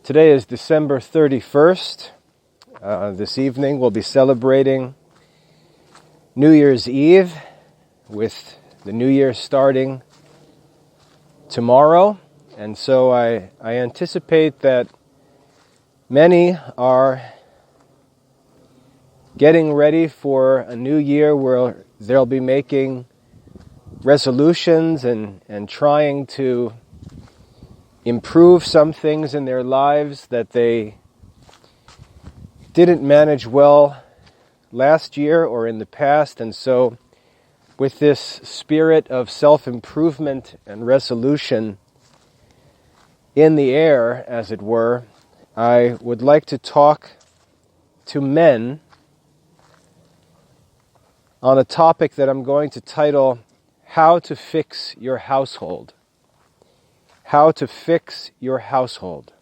Today is December 31st. This evening we'll be celebrating New Year's Eve, with the New Year starting tomorrow. And so I anticipate that many are getting ready for a new year where they'll be making resolutions and trying to improve some things in their lives that they didn't manage well last year or in the past. And so with this spirit of self-improvement and resolution in the air, as it were, I would like to talk to men on a topic that I'm going to title, How to Fix Your Household. How to fix your household.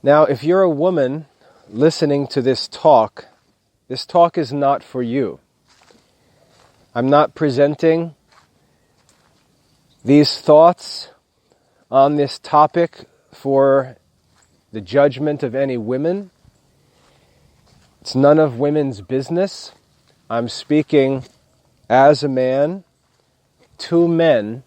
Now, if you're a woman listening to this talk is not for you. I'm not presenting these thoughts on this topic for the judgment of any women. It's none of women's business. I'm speaking as a man to men.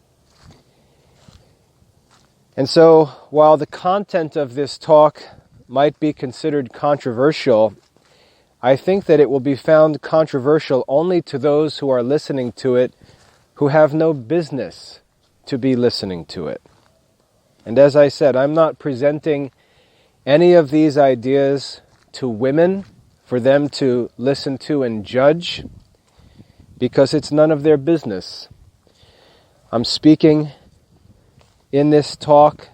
And so, while the content of this talk might be considered controversial, I think that it will be found controversial only to those who are listening to it who have no business to be listening to it. And as I said, I'm not presenting any of these ideas to women for them to listen to and judge, because it's none of their business. I'm speaking in this talk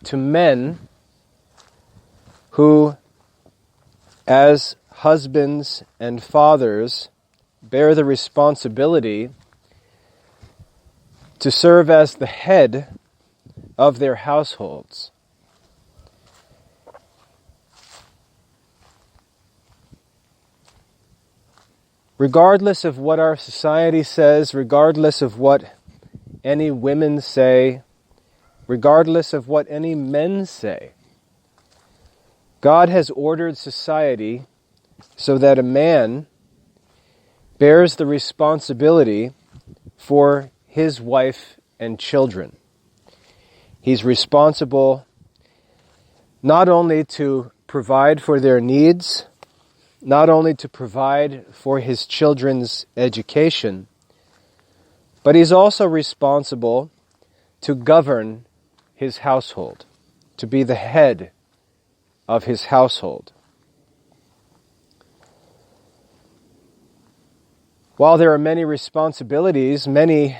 to men who, as husbands and fathers, bear the responsibility to serve as the head of their households. Regardless of what our society says, regardless of what any women say, regardless of what any men say, God has ordered society so that a man bears the responsibility for his wife and children. He's responsible not only to provide for their needs, not only to provide for his children's education, but he's also responsible to govern his household, to be the head of his household. While there are many responsibilities, many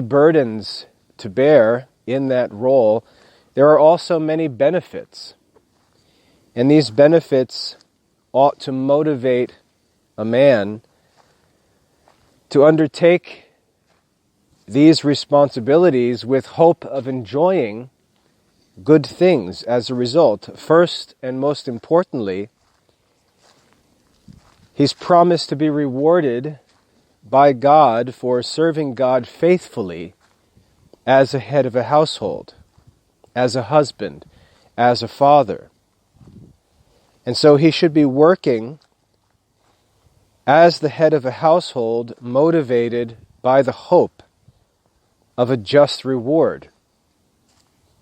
burdens to bear in that role, there are also many benefits. And these benefits ought to motivate a man to undertake these responsibilities with hope of enjoying good things as a result. First and most importantly, he's promised to be rewarded by God for serving God faithfully as a head of a household, as a husband, as a father. And so he should be working as the head of a household, motivated by the hope of a just reward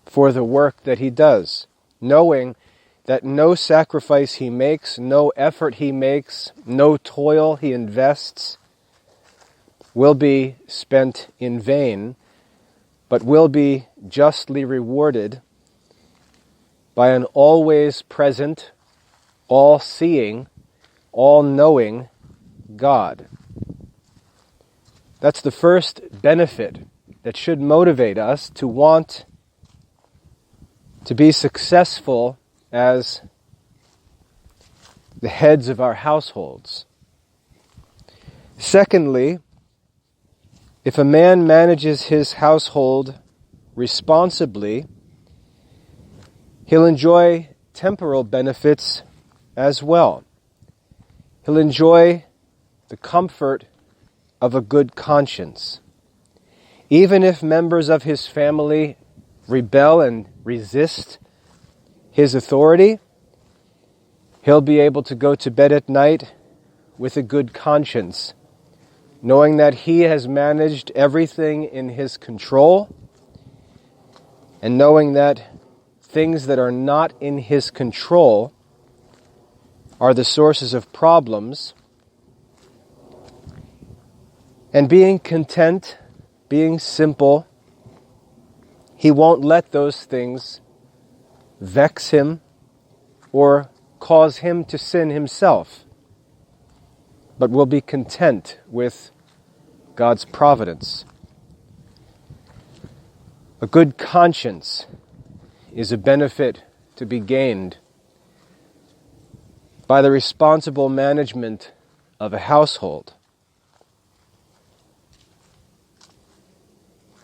for the work that he does, knowing that no sacrifice he makes, no effort he makes, no toil he invests will be spent in vain, but will be justly rewarded by an always present, all-seeing, all-knowing God. That's the first benefit that should motivate us to want to be successful as the heads of our households. Secondly, if a man manages his household responsibly, he'll enjoy temporal benefits as well. He'll enjoy the comfort of a good conscience. Even if members of his family rebel and resist his authority, he'll be able to go to bed at night with a good conscience, knowing that he has managed everything in his control, and knowing that things that are not in his control are the sources of problems, and being content, being simple, he won't let those things vex him or cause him to sin himself, but will be content with God's providence. A good conscience is a benefit to be gained by the responsible management of a household.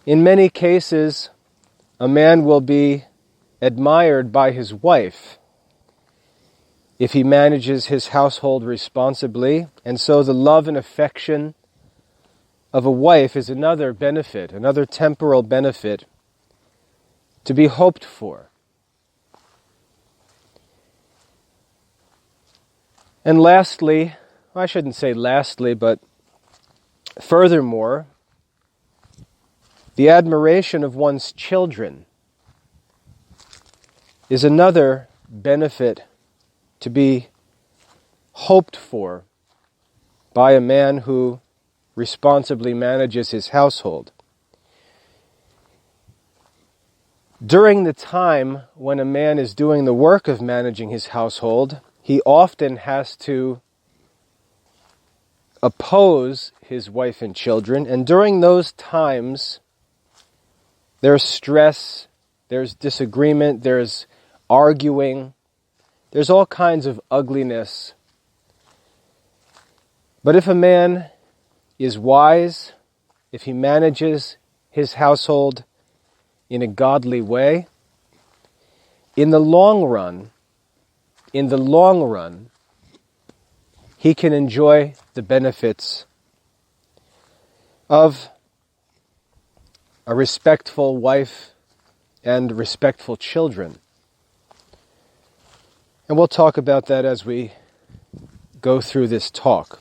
In many cases, a man will be admired by his wife if he manages his household responsibly, and so the love and affection of a wife is another benefit, another temporal benefit to be hoped for. And lastly, I shouldn't say lastly, but furthermore, the admiration of one's children is another benefit to be hoped for by a man who responsibly manages his household. During the time when a man is doing the work of managing his household, he often has to oppose his wife and children, and during those times, there's stress, there's disagreement, there's arguing, there's all kinds of ugliness. But if a man is wise, if he manages his household in a godly way, in the long run, he can enjoy the benefits of a respectful wife and respectful children. And we'll talk about that as we go through this talk.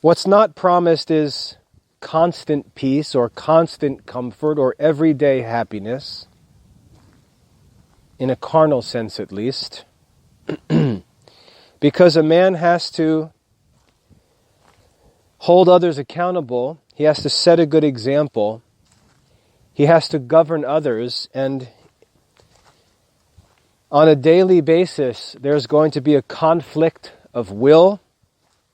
What's not promised is constant peace or constant comfort or everyday happiness, in a carnal sense at least, because a man has to hold others accountable, he has to set a good example, he has to govern others, and on a daily basis there's going to be a conflict of will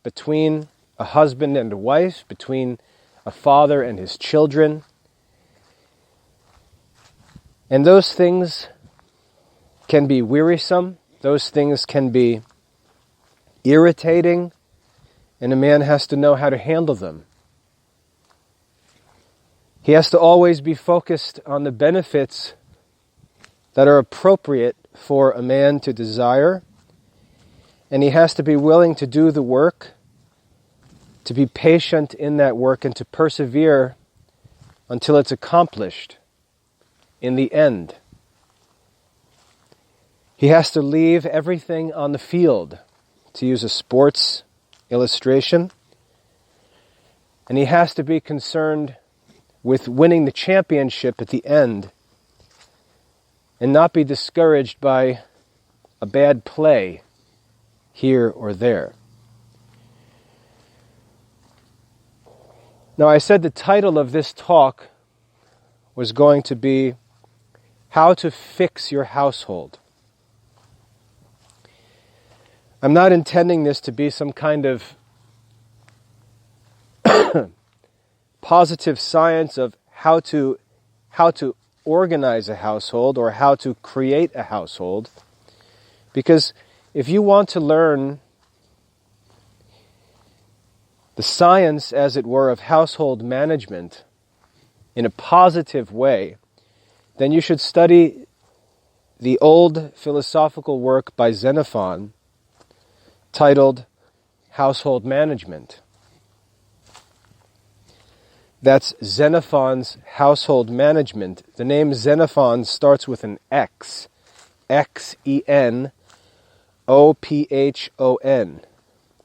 between a husband and a wife, between a father and his children. And those things can be wearisome, those things can be irritating, and a man has to know how to handle them. He has to always be focused on the benefits that are appropriate for a man to desire, and he has to be willing to do the work, to be patient in that work, and to persevere until it's accomplished in the end. He has to leave everything on the field, to use a sports illustration, and he has to be concerned with winning the championship at the end and not be discouraged by a bad play here or there. Now, I said the title of this talk was going to be How to Fix Your Household. I'm not intending this to be some kind of positive science of how to organize a household or how to create a household, because if you want to learn the science, as it were, of household management in a positive way, then you should study the old philosophical work by Xenophon titled Household Management. That's Xenophon's household management. The name Xenophon starts with an X. Xenophon.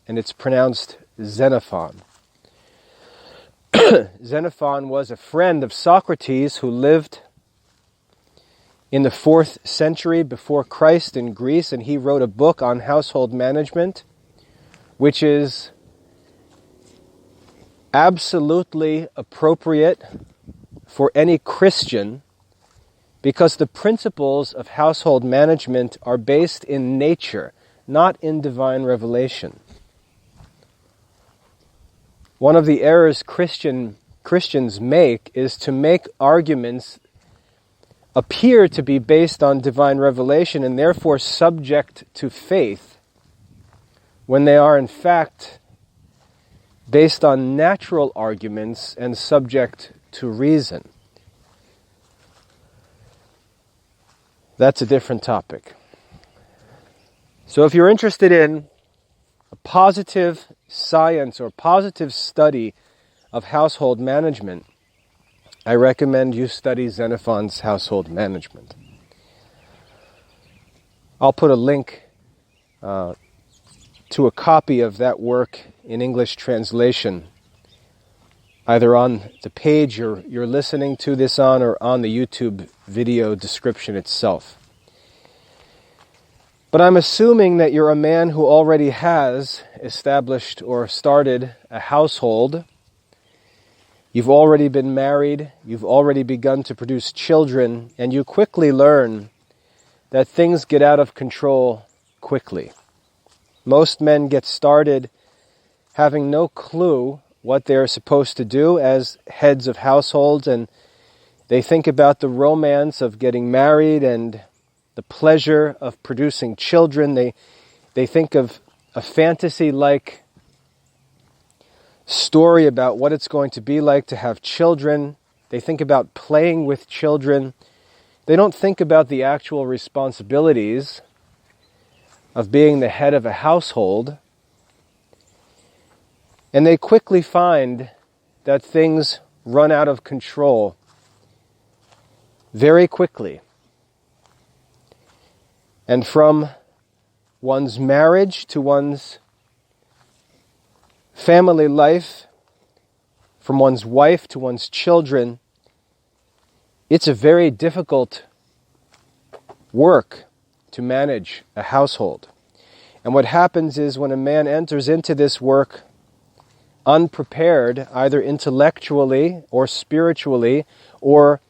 And it's pronounced Xenophon. Xenophon was a friend of Socrates who lived in the 4th century before Christ in Greece, and he wrote a book on household management, which is absolutely appropriate for any Christian because the principles of household management are based in nature, not in divine revelation. One of the errors Christians make is to make arguments appear to be based on divine revelation and therefore subject to faith, when they are in fact based on natural arguments and subject to reason. That's a different topic. So if you're interested in a positive science or positive study of household management, I recommend you study Xenophon's household management. I'll put a link to a copy of that work in English translation, either on the page you're listening to this on or on the YouTube video description itself. But I'm assuming that you're a man who already has established or started a household. You've already been married, you've already begun to produce children, and you quickly learn that things get out of control quickly. Most men get started having no clue what they're supposed to do as heads of households, and they think about the romance of getting married and the pleasure of producing children. They think of a fantasy-like story about what it's going to be like to have children. They think about playing with children. They don't think about the actual responsibilities of being the head of a household. And they quickly find that things run out of control very quickly. And from one's marriage to one's family life, from one's wife to one's children, it's a very difficult work to manage a household. And what happens is when a man enters into this work unprepared, either intellectually or spiritually or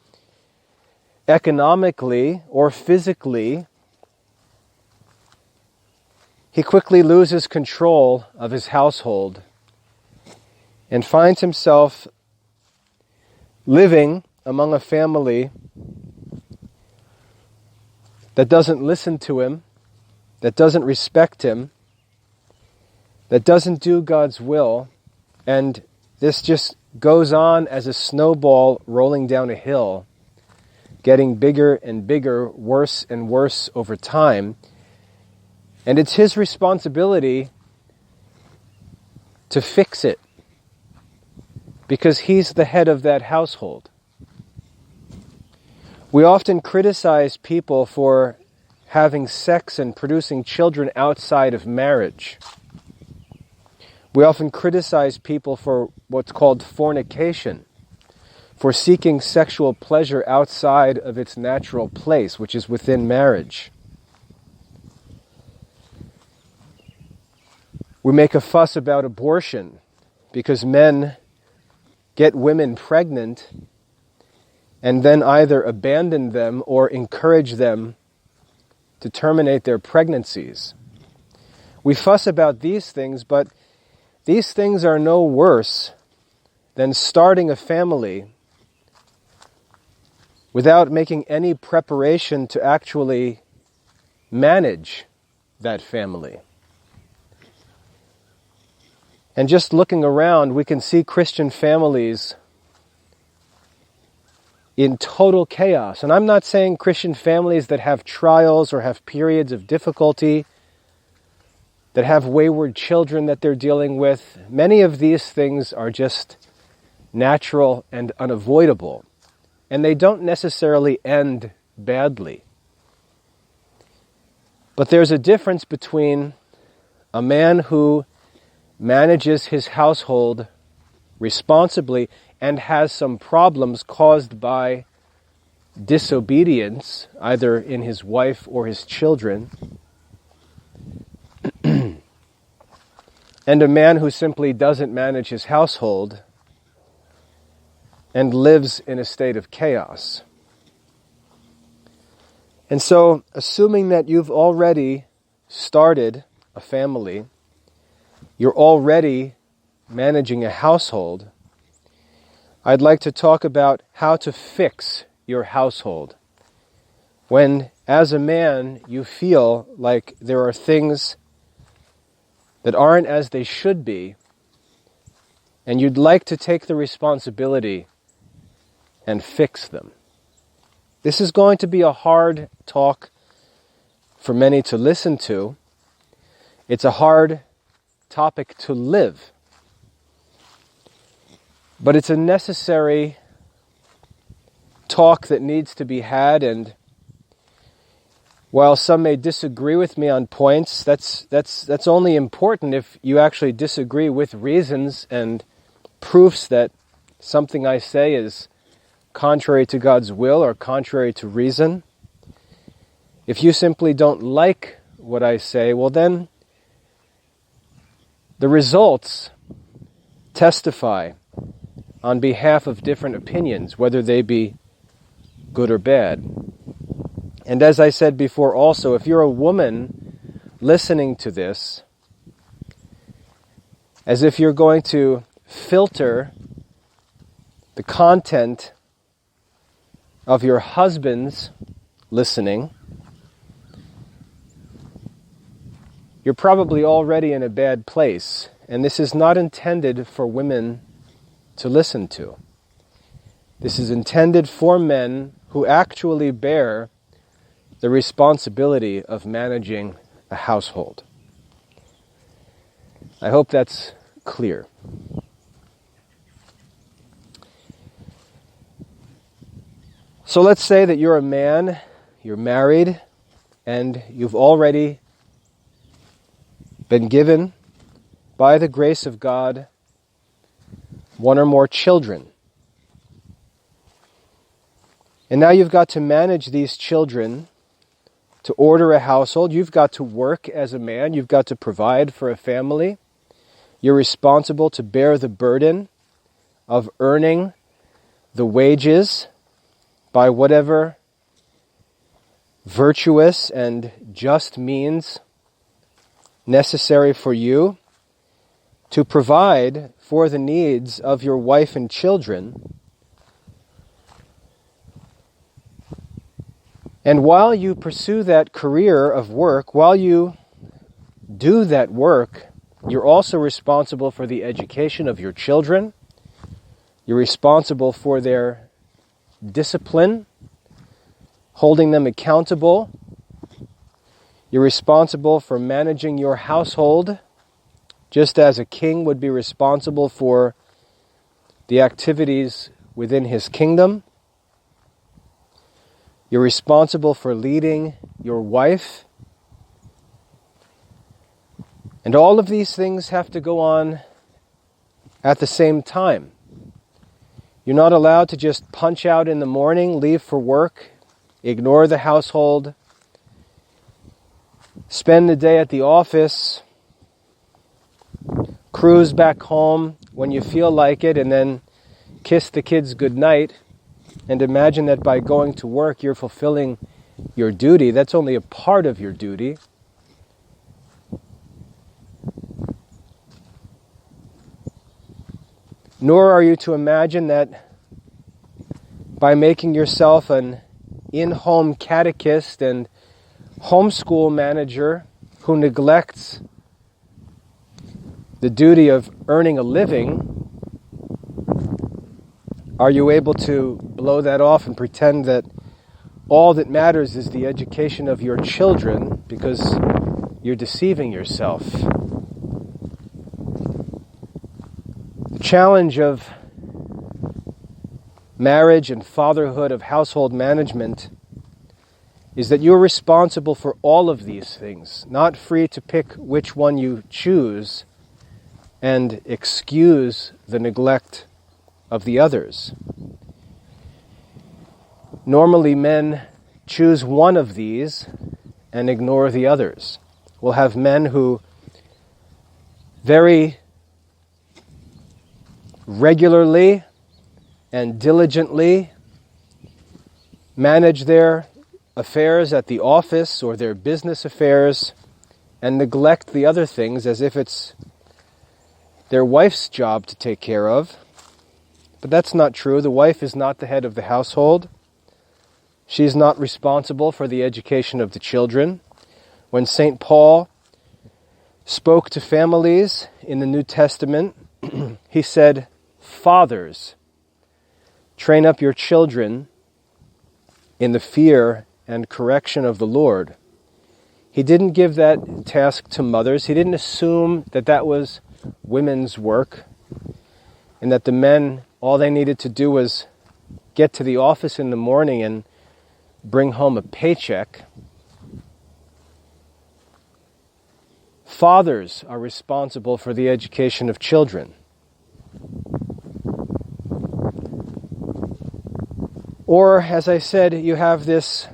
economically or physically, he quickly loses control of his household and finds himself living among a family that doesn't listen to him, that doesn't respect him, that doesn't do God's will, and this just goes on as a snowball rolling down a hill, getting bigger and bigger, worse and worse over time. And it's his responsibility to fix it, because he's the head of that household. We often criticize people for having sex and producing children outside of marriage. We often criticize people for what's called fornication, for seeking sexual pleasure outside of its natural place, which is within marriage. We make a fuss about abortion because men get women pregnant and then either abandon them or encourage them to terminate their pregnancies. We fuss about these things, but these things are no worse than starting a family without making any preparation to actually manage that family. And just looking around, we can see Christian families in total chaos. And I'm not saying Christian families that have trials or have periods of difficulty, that have wayward children that they're dealing with. Many of these things are just natural and unavoidable, and they don't necessarily end badly. But there's a difference between a man who manages his household responsibly and has some problems caused by disobedience, either in his wife or his children, and a man who simply doesn't manage his household and lives in a state of chaos. And so, assuming that you've already started a family, you're already managing a household, I'd like to talk about how to fix your household. When, as a man, you feel like there are things that aren't as they should be, and you'd like to take the responsibility and fix them. This is going to be a hard talk for many to listen to. It's a hard topic to live. But it's a necessary talk that needs to be had, and while some may disagree with me on points, that's only important if you actually disagree with reasons and proofs that something I say is contrary to God's will or contrary to reason. If you simply don't like what I say, well then the results testify on behalf of different opinions, whether they be good or bad. And as I said before also, if you're a woman listening to this, as if you're going to filter the content of your husband's listening, you're probably already in a bad place. And this is not intended for women to listen to. This is intended for men who actually bear the responsibility of managing a household. I hope that's clear. So let's say that you're a man, you're married, and you've already been given, by the grace of God, one or more children. And now you've got to manage these children, to order a household. You've got to work as a man. You've got to provide for a family. You're responsible to bear the burden of earning the wages by whatever virtuous and just means necessary for you to provide for the needs of your wife and children. And while you pursue that career of work, while you do that work, you're also responsible for the education of your children. You're responsible for their discipline, holding them accountable. You're responsible for managing your household, just as a king would be responsible for the activities within his kingdom. You're responsible for leading your wife. And all of these things have to go on at the same time. You're not allowed to just punch out in the morning, leave for work, ignore the household, spend the day at the office, cruise back home when you feel like it, and then kiss the kids goodnight, and imagine that by going to work you're fulfilling your duty. That's only a part of your duty. Nor are you to imagine that by making yourself an in-home catechist and homeschool manager who neglects the duty of earning a living, are you able to blow that off and pretend that all that matters is the education of your children, because you're deceiving yourself. The challenge of marriage and fatherhood, of household management, is that you're responsible for all of these things, not free to pick which one you choose and excuse the neglect of the others. Normally, men choose one of these and ignore the others. We'll have men who very regularly and diligently manage their affairs at the office or their business affairs and neglect the other things as if it's their wife's job to take care of. But that's not true. The wife is not the head of the household. She's not responsible for the education of the children. When St. Paul spoke to families in the New Testament, he said, "Fathers, train up your children in the fear and correction of the Lord." He didn't give that task to mothers. He didn't assume that that was women's work and that the men, all they needed to do was get to the office in the morning and bring home a paycheck. Fathers are responsible for the education of children. Or, as I said, you have this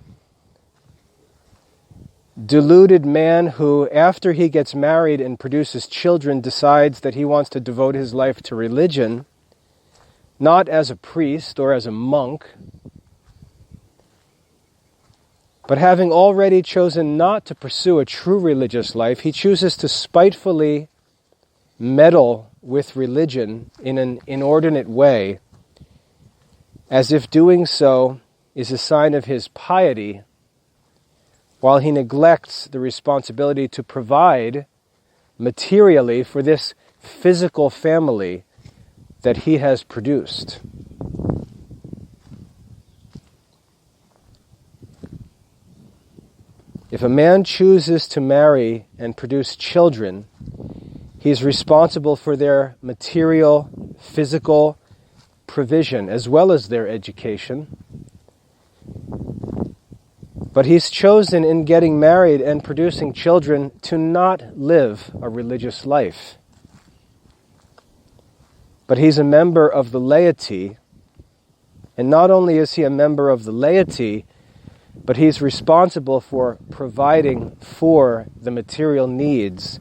deluded man who, after he gets married and produces children, decides that he wants to devote his life to religion, not as a priest or as a monk, but having already chosen not to pursue a true religious life, he chooses to spitefully meddle with religion in an inordinate way, as if doing so is a sign of his piety, while he neglects the responsibility to provide materially for this physical family that he has produced. If a man chooses to marry and produce children, he's responsible for their material, physical provision as well as their education. But he's chosen in getting married and producing children to not live a religious life. But he's a member of the laity, and not only is he a member of the laity, but he's responsible for providing for the material needs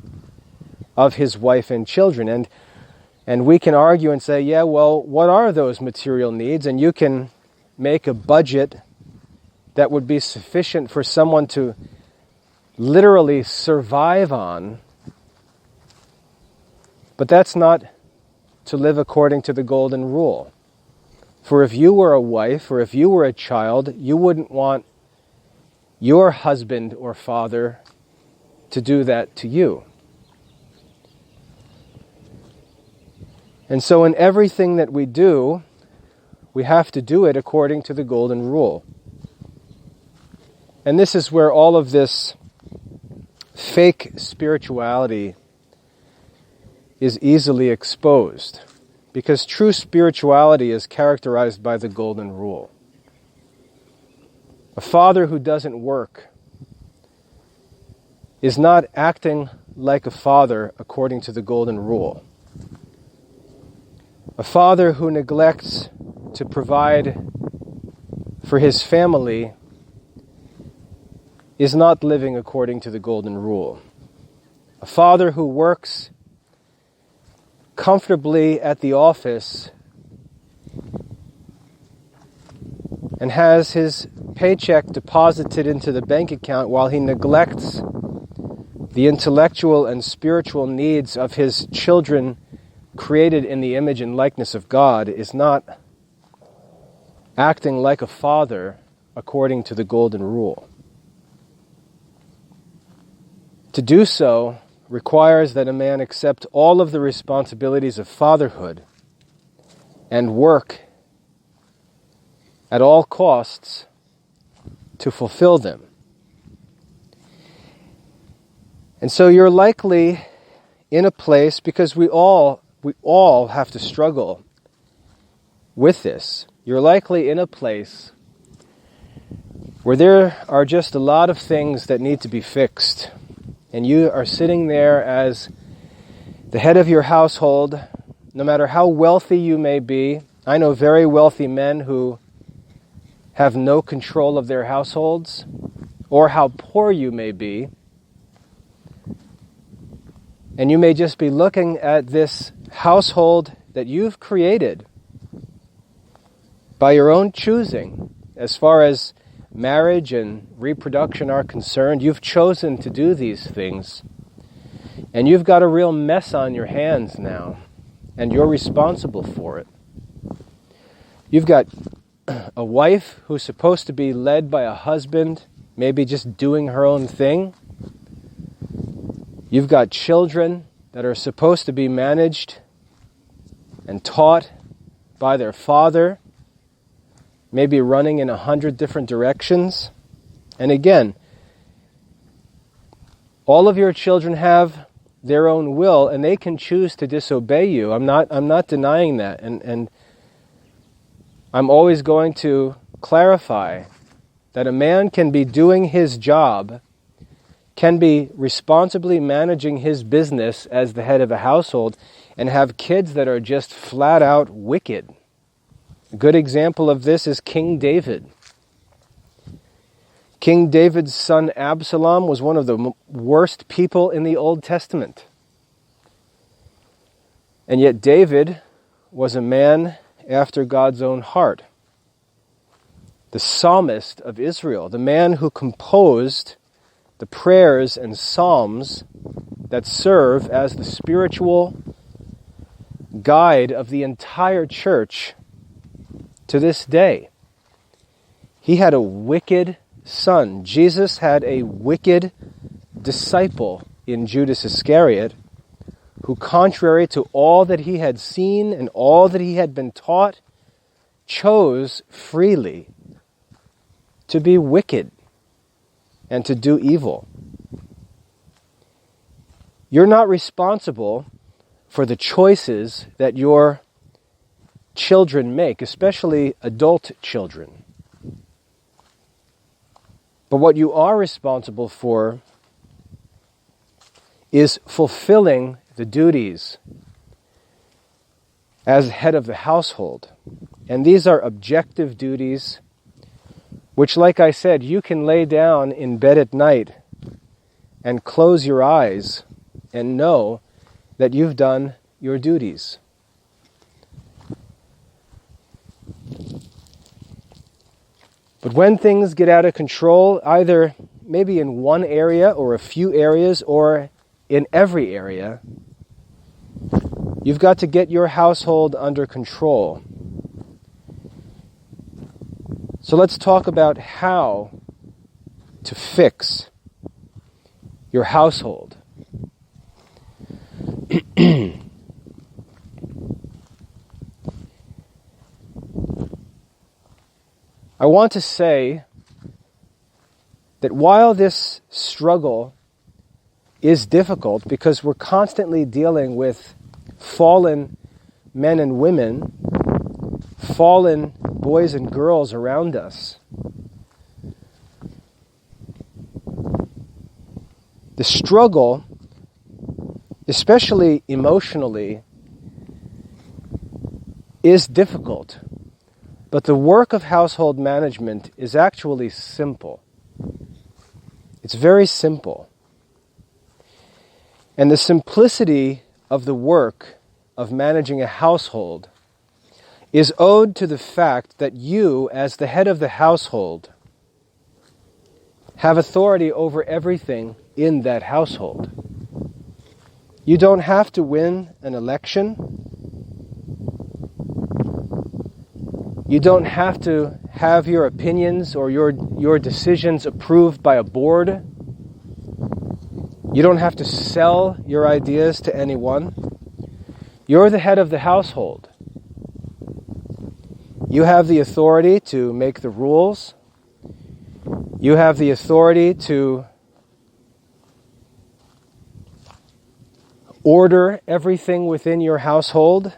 of his wife and children. And we can argue and say, yeah, well, what are those material needs? And you can make a budget that would be sufficient for someone to literally survive on. But that's not to live according to the golden rule. For if you were a wife or if you were a child, you wouldn't want your husband or father to do that to you. And so in everything that we do, we have to do it according to the golden rule. And this is where all of this fake spirituality is easily exposed, because true spirituality is characterized by the golden rule. A father who doesn't work is not acting like a father according to the golden rule. A father who neglects to provide for his family is not living according to the golden rule. A father who works comfortably at the office and has his paycheck deposited into the bank account while he neglects the intellectual and spiritual needs of his children created in the image and likeness of God is not acting like a father according to the golden rule. To do so requires that a man accept all of the responsibilities of fatherhood and work at all costs to fulfill them. And so you're likely in a place, because we all have to struggle with this. you're likely in a place where there are just a lot of things that need to be fixed. And you are sitting there as the head of your household, no matter how wealthy you may be. I know very wealthy men who have no control of their households, or how poor you may be. And you may just be looking at this household that you've created by your own choosing. As far as marriage and reproduction are concerned, you've chosen to do these things. And you've got a real mess on your hands now, and you're responsible for it. You've got a wife who's supposed to be led by a husband, maybe just doing her own thing. You've got children that are supposed to be managed and taught by their father, maybe running in 100 different directions. And again, all of your children have their own will, and they can choose to disobey you. I'm not denying that, and I'm always going to clarify that a man can be doing his job, can be responsibly managing his business as the head of a household, and have kids that are just flat out wicked. A good example of this is King David. King David's son Absalom was one of the worst people in the Old Testament. And yet David was a man after God's own heart. The psalmist of Israel, the man who composed the prayers and psalms that serve as the spiritual guide of the entire church to this day. He had a wicked son. Jesus had a wicked disciple in Judas Iscariot, who, contrary to all that he had seen and all that he had been taught, chose freely to be wicked and to do evil. You're not responsible for the choices that your children make, especially adult children. But what you are responsible for is fulfilling the duties as head of the household. And these are objective duties which, like I said, you can lay down in bed at night and close your eyes and know that you've done your duties. But when things get out of control, either maybe in one area or a few areas or in every area, you've got to get your household under control. So let's talk about how to fix your household. I want to say that while this struggle is difficult because we're constantly dealing with fallen men and women, fallen boys and girls around us, the struggle, especially emotionally, is difficult. But the work of household management is actually simple. It's very simple. And the simplicity of the work of managing a household is owed to the fact that you, as the head of the household, have authority over everything in that household. You don't have to win an election. You don't have to have your opinions or your decisions approved by a board. You don't have to sell your ideas to anyone. You're the head of the household. You have the authority to make the rules. You have the authority to order everything within your household.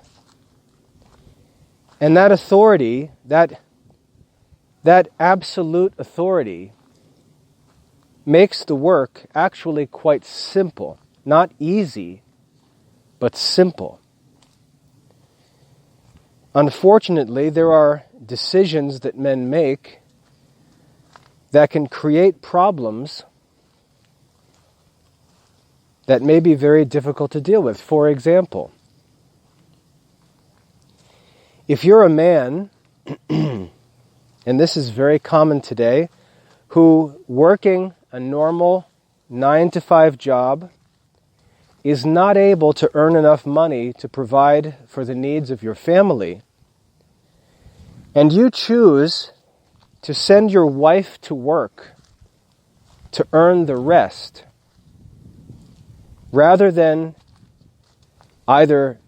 And that authority, that absolute authority, makes the work actually quite simple. Not easy, but simple. Unfortunately, there are decisions that men make that can create problems that may be very difficult to deal with. For example, if you're a man, and this is very common today, who working a normal 9-to-5 job is not able to earn enough money to provide for the needs of your family, and you choose to send your wife to work to earn the rest, rather than either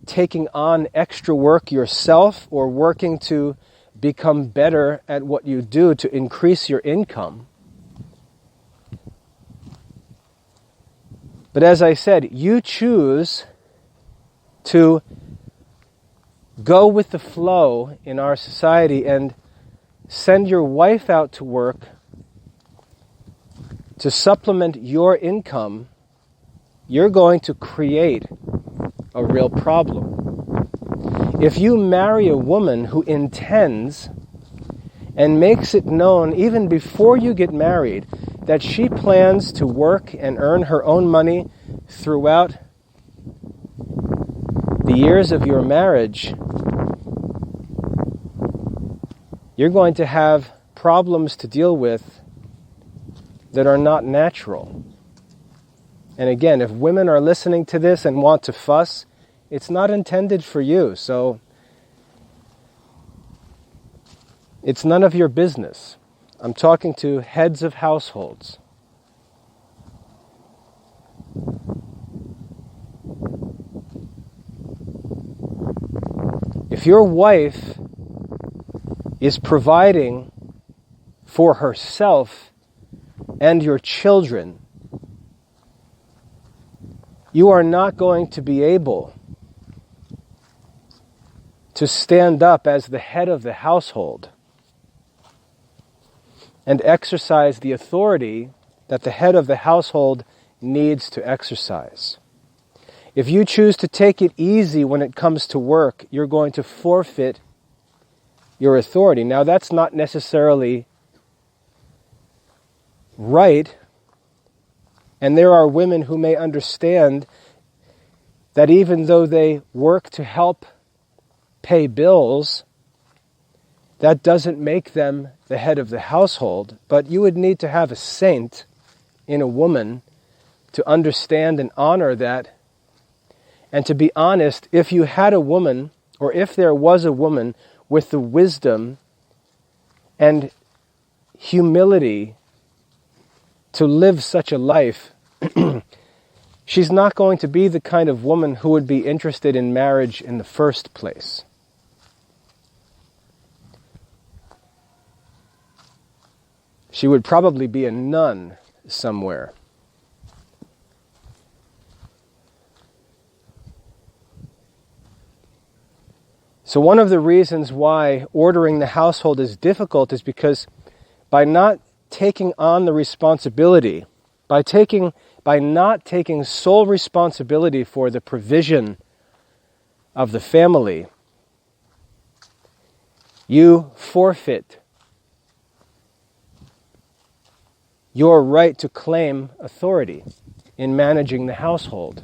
taking on extra work yourself or working to become better at what you do to increase your income. But as I said, you choose to go with the flow in our society and send your wife out to work to supplement your income. You're going to create a real problem. If you marry a woman who intends and makes it known even before you get married that she plans to work and earn her own money throughout the years of your marriage, you're going to have problems to deal with that are not natural. And again, if women are listening to this and want to fuss, it's not intended for you, so it's none of your business. I'm talking to heads of households. If your wife is providing for herself and your children, you are not going to be able to stand up as the head of the household and exercise the authority that the head of the household needs to exercise. If you choose to take it easy when it comes to work, you're going to forfeit your authority. Now, that's not necessarily right, and there are women who may understand that even though they work to help pay bills, that doesn't make them the head of the household. But you would need to have a saint in a woman to understand and honor that. And to be honest, if you had a woman, or if there was a woman with the wisdom and humility to live such a life, she's not going to be the kind of woman who would be interested in marriage in the first place. She would probably be a nun somewhere. So one of the reasons why ordering the household is difficult is because by not taking on the responsibility, by not taking sole responsibility for the provision of the family, you forfeit your right to claim authority in managing the household.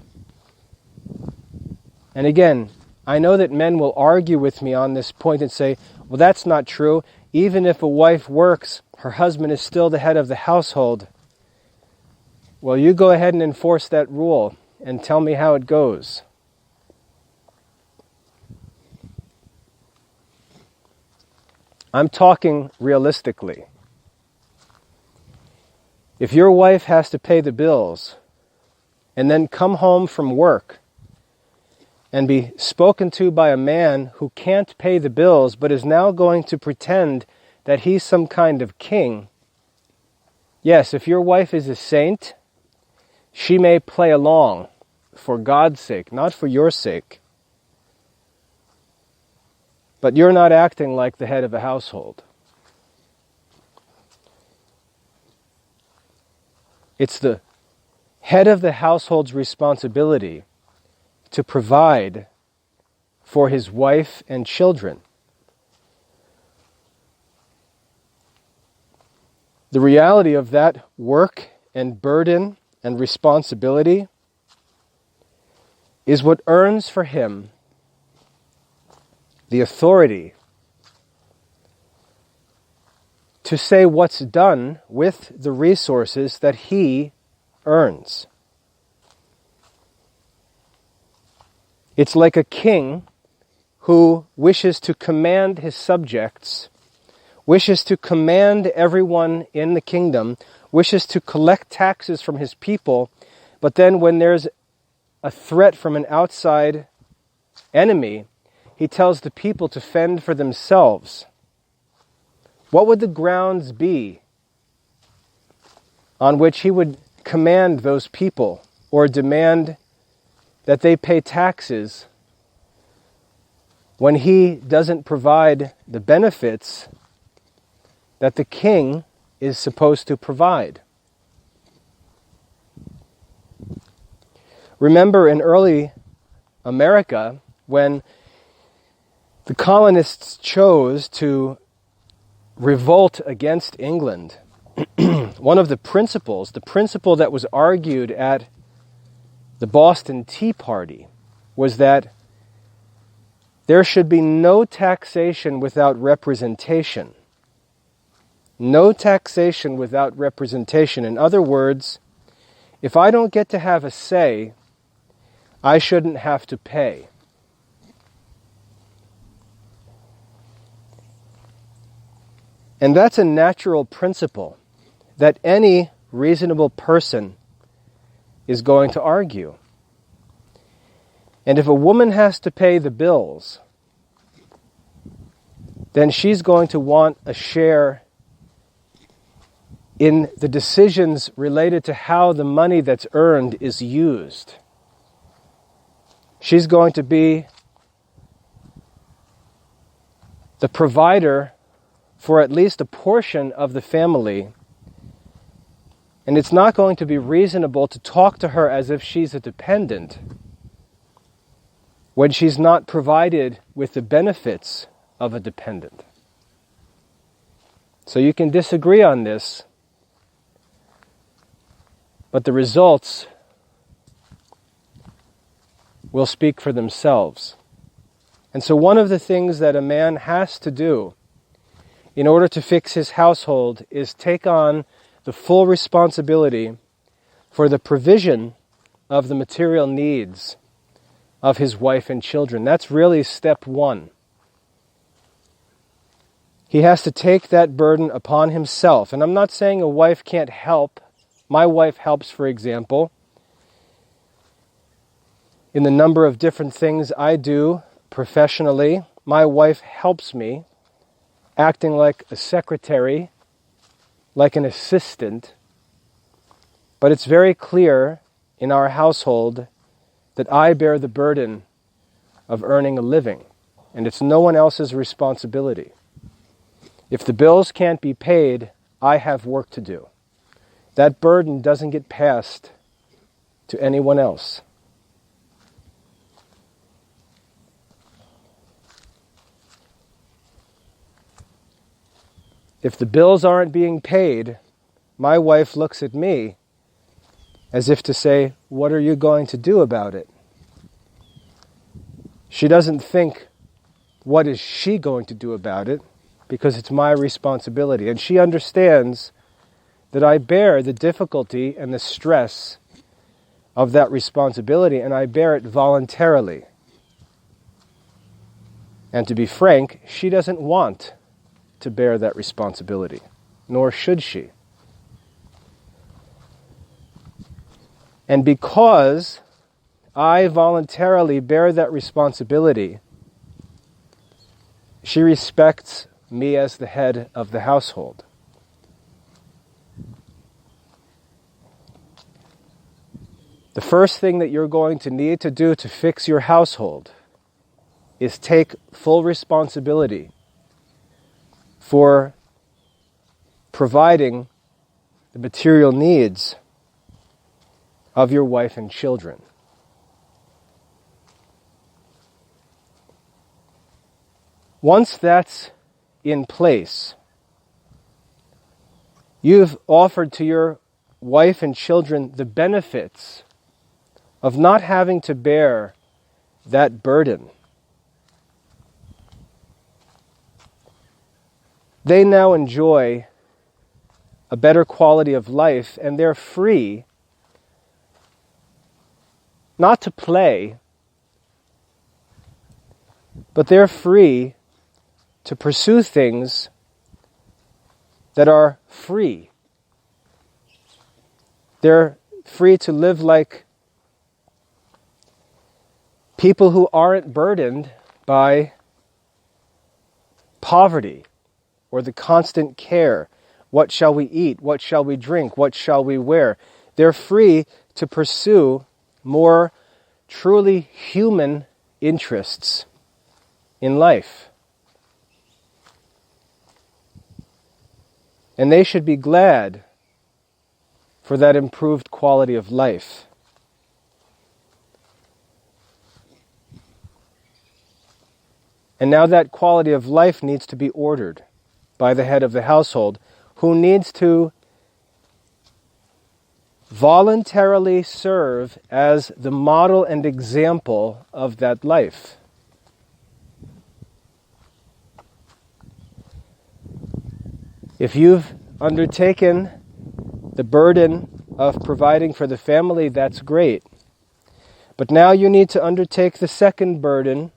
And again, I know that men will argue with me on this point and say, well, that's not true. Even if a wife works, her husband is still the head of the household. Well, you go ahead and enforce that rule and tell me how it goes. I'm talking realistically. If your wife has to pay the bills and then come home from work and be spoken to by a man who can't pay the bills but is now going to pretend that he's some kind of king, yes, if your wife is a saint, she may play along for God's sake, not for your sake. but you're not acting like the head of a household. It's the head of the household's responsibility to provide for his wife and children. The reality of that work and burden and responsibility is what earns for him the authority to say what's done with the resources that he earns. It's like a king who wishes to command his subjects, wishes to command everyone in the kingdom, wishes to collect taxes from his people, but then when there's a threat from an outside enemy, he tells the people to fend for themselves. What would the grounds be on which he would command those people or demand that they pay taxes when he doesn't provide the benefits that the king is supposed to provide? Remember in early America, when the colonists chose to revolt against England, one of the principles, the principle that was argued at the Boston Tea Party, was that there should be no taxation without representation. No taxation without representation. In other words, if I don't get to have a say, I shouldn't have to pay. And that's a natural principle that any reasonable person is going to argue. And if a woman has to pay the bills, then she's going to want a share in the decisions related to how the money that's earned is used. She's going to be the provider for at least a portion of the family. And it's not going to be reasonable to talk to her as if she's a dependent when she's not provided with the benefits of a dependent. So you can disagree on this, but the results will speak for themselves. And so one of the things that a man has to do in order to fix his household is take on the full responsibility for the provision of the material needs of his wife and children. That's really step one. He has to take that burden upon himself. And I'm not saying a wife can't help. My wife helps, for example, in the number of different things I do professionally. My wife helps me, acting like a secretary, like an assistant. But it's very clear in our household that I bear the burden of earning a living, and it's no one else's responsibility. If the bills can't be paid, I have work to do. That burden doesn't get passed to anyone else. If the bills aren't being paid, my wife looks at me as if to say, "What are you going to do about it?" She doesn't think, "What is she going to do about it?" because it's my responsibility. And she understands that I bear the difficulty and the stress of that responsibility, and I bear it voluntarily. And to be frank, she doesn't want to bear that responsibility, nor should she. And because I voluntarily bear that responsibility, she respects me as the head of the household. The first thing that you're going to need to do to fix your household is take full responsibility for providing the material needs of your wife and children. Once that's in place, you've offered to your wife and children the benefits of not having to bear that burden. They now enjoy a better quality of life, and they're free not to play, but they're free to pursue things that are free. They're free to live like people who aren't burdened by poverty or the constant care. What shall we eat? What shall we drink? What shall we wear? They're free to pursue more truly human interests in life. And they should be glad for that improved quality of life. And now that quality of life needs to be ordered by the head of the household, who needs to voluntarily serve as the model and example of that life. If you've undertaken the burden of providing for the family, that's great. But now you need to undertake the second burden,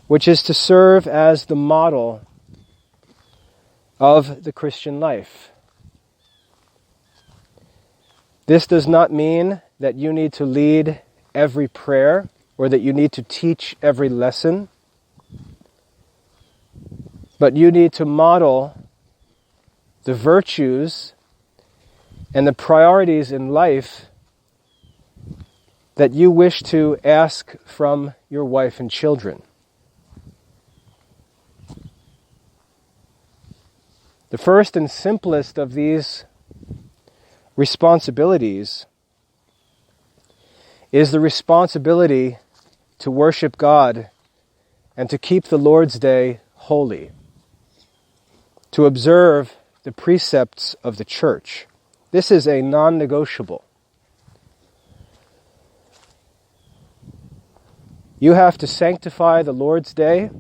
which is to serve as the model of the Christian life. This does not mean that you need to lead every prayer or that you need to teach every lesson, but you need to model the virtues and the priorities in life that you wish to ask from your wife and children. The first and simplest of these responsibilities is the responsibility to worship God and to keep the Lord's Day holy, to observe the precepts of the church. This is a non-negotiable. You have to sanctify the Lord's Day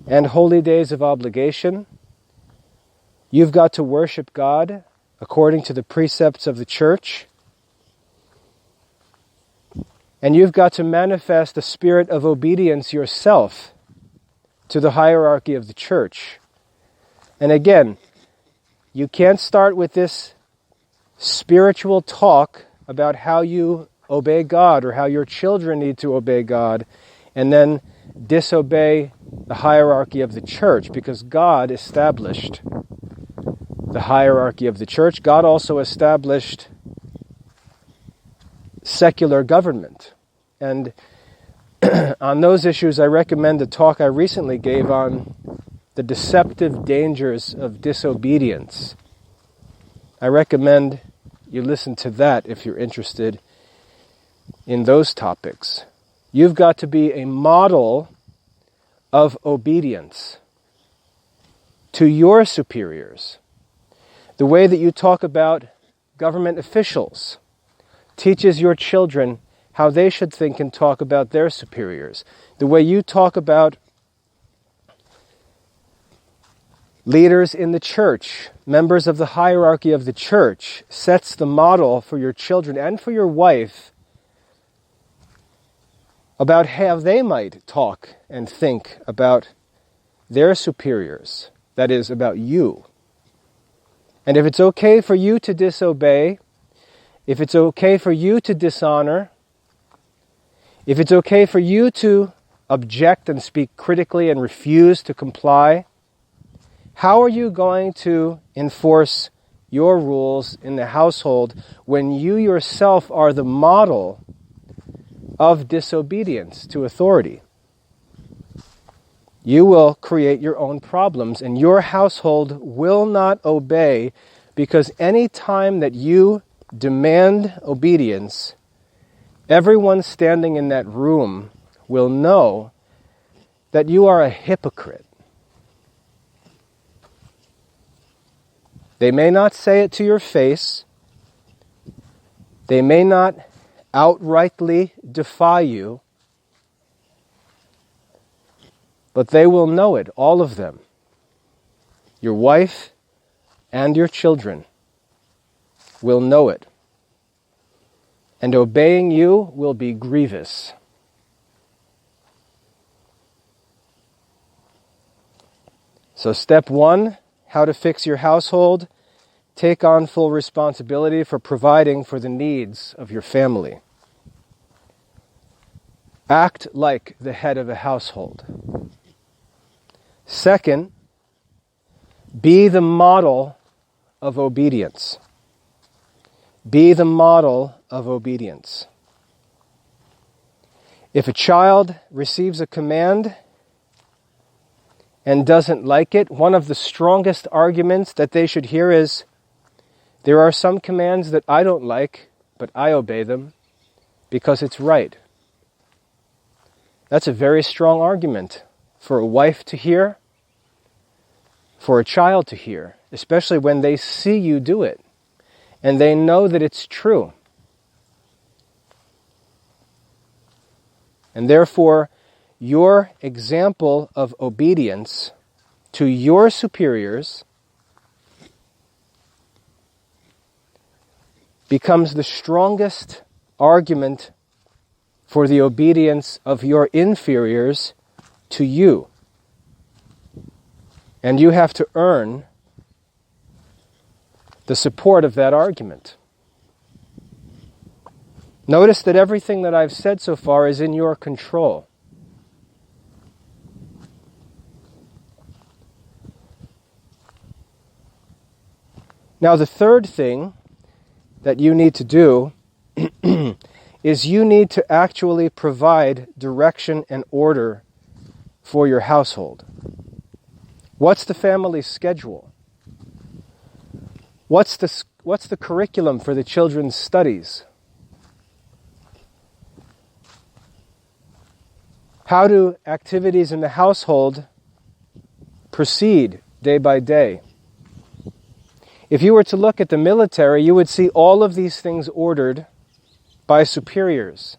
and holy days of obligation. You've got to worship God according to the precepts of the church. And you've got to manifest the spirit of obedience yourself to the hierarchy of the church. And again, you can't start with this spiritual talk about how you obey God or how your children need to obey God and then disobey the hierarchy of the church, because God established the hierarchy of the church. God also established secular government. And on those issues, I recommend the talk I recently gave on the deceptive dangers of disobedience. I recommend you listen to that if you're interested in those topics. You've got to be a model of obedience to your superiors. The way that you talk about government officials teaches your children how they should think and talk about their superiors. The way you talk about leaders in the church, members of the hierarchy of the church, sets the model for your children and for your wife about how they might talk and think about their superiors, that is, about you. And if it's okay for you to disobey, if it's okay for you to dishonor, if it's okay for you to object and speak critically and refuse to comply, how are you going to enforce your rules in the household when you yourself are the model of disobedience to authority? You will create your own problems, and your household will not obey, because any time that you demand obedience, everyone standing in that room will know that you are a hypocrite. They may not say it to your face. They may not outrightly defy you, but they will know it, all of them. Your wife and your children will know it. And obeying you will be grievous. So step 1, how to fix your household. Take on full responsibility for providing for the needs of your family. Act like the head of a household. Second, be the model of obedience. Be the model of obedience. If a child receives a command and doesn't like it, one of the strongest arguments that they should hear is, there are some commands that I don't like, but I obey them because it's right. That's a very strong argument for a wife to hear, for a child to hear, especially when they see you do it and they know that it's true. And therefore, your example of obedience to your superiors becomes the strongest argument for the obedience of your inferiors to you. And you have to earn the support of that argument. Notice that everything that I've said so far is in your control. Now, the third thing that you need to do is you need to actually provide direction and order for your household. What's the family schedule? What's the curriculum for the children's studies? How do activities in the household proceed day by day? If you were to look at the military, you would see all of these things ordered by superiors.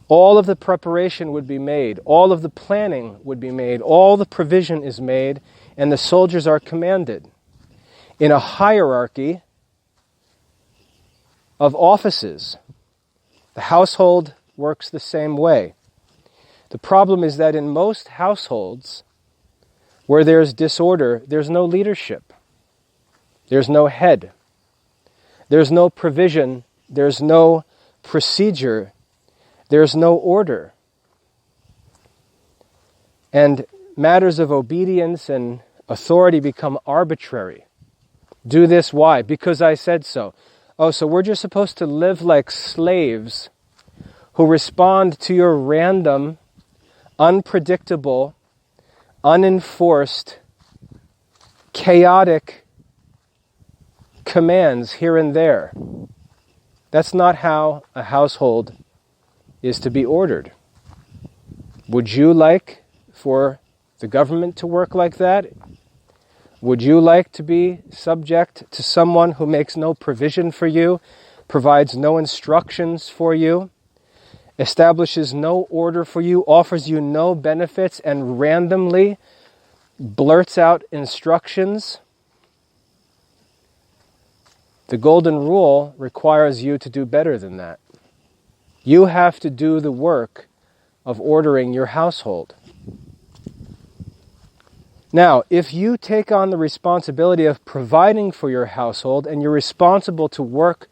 All of the preparation would be made, all of the planning would be made, all the provision is made, and the soldiers are commanded in a hierarchy of offices. The household works the same way. The problem is that in most households where there's disorder, there's no leadership. There's no head. There's no provision. There's no procedure. There's no order. And matters of obedience and authority become arbitrary. Do this, why? Because I said so. Oh, so we're just supposed to live like slaves who respond to your random, unpredictable, unenforced, chaotic commands here and there. That's not how a household is to be ordered. Would you like for the government to work like that? Would you like to be subject to someone who makes no provision for you, provides no instructions for you, establishes no order for you, offers you no benefits, and randomly blurts out instructions? The golden rule requires you to do better than that. You have to do the work of ordering your household. Now, if you take on the responsibility of providing for your household and you're responsible to work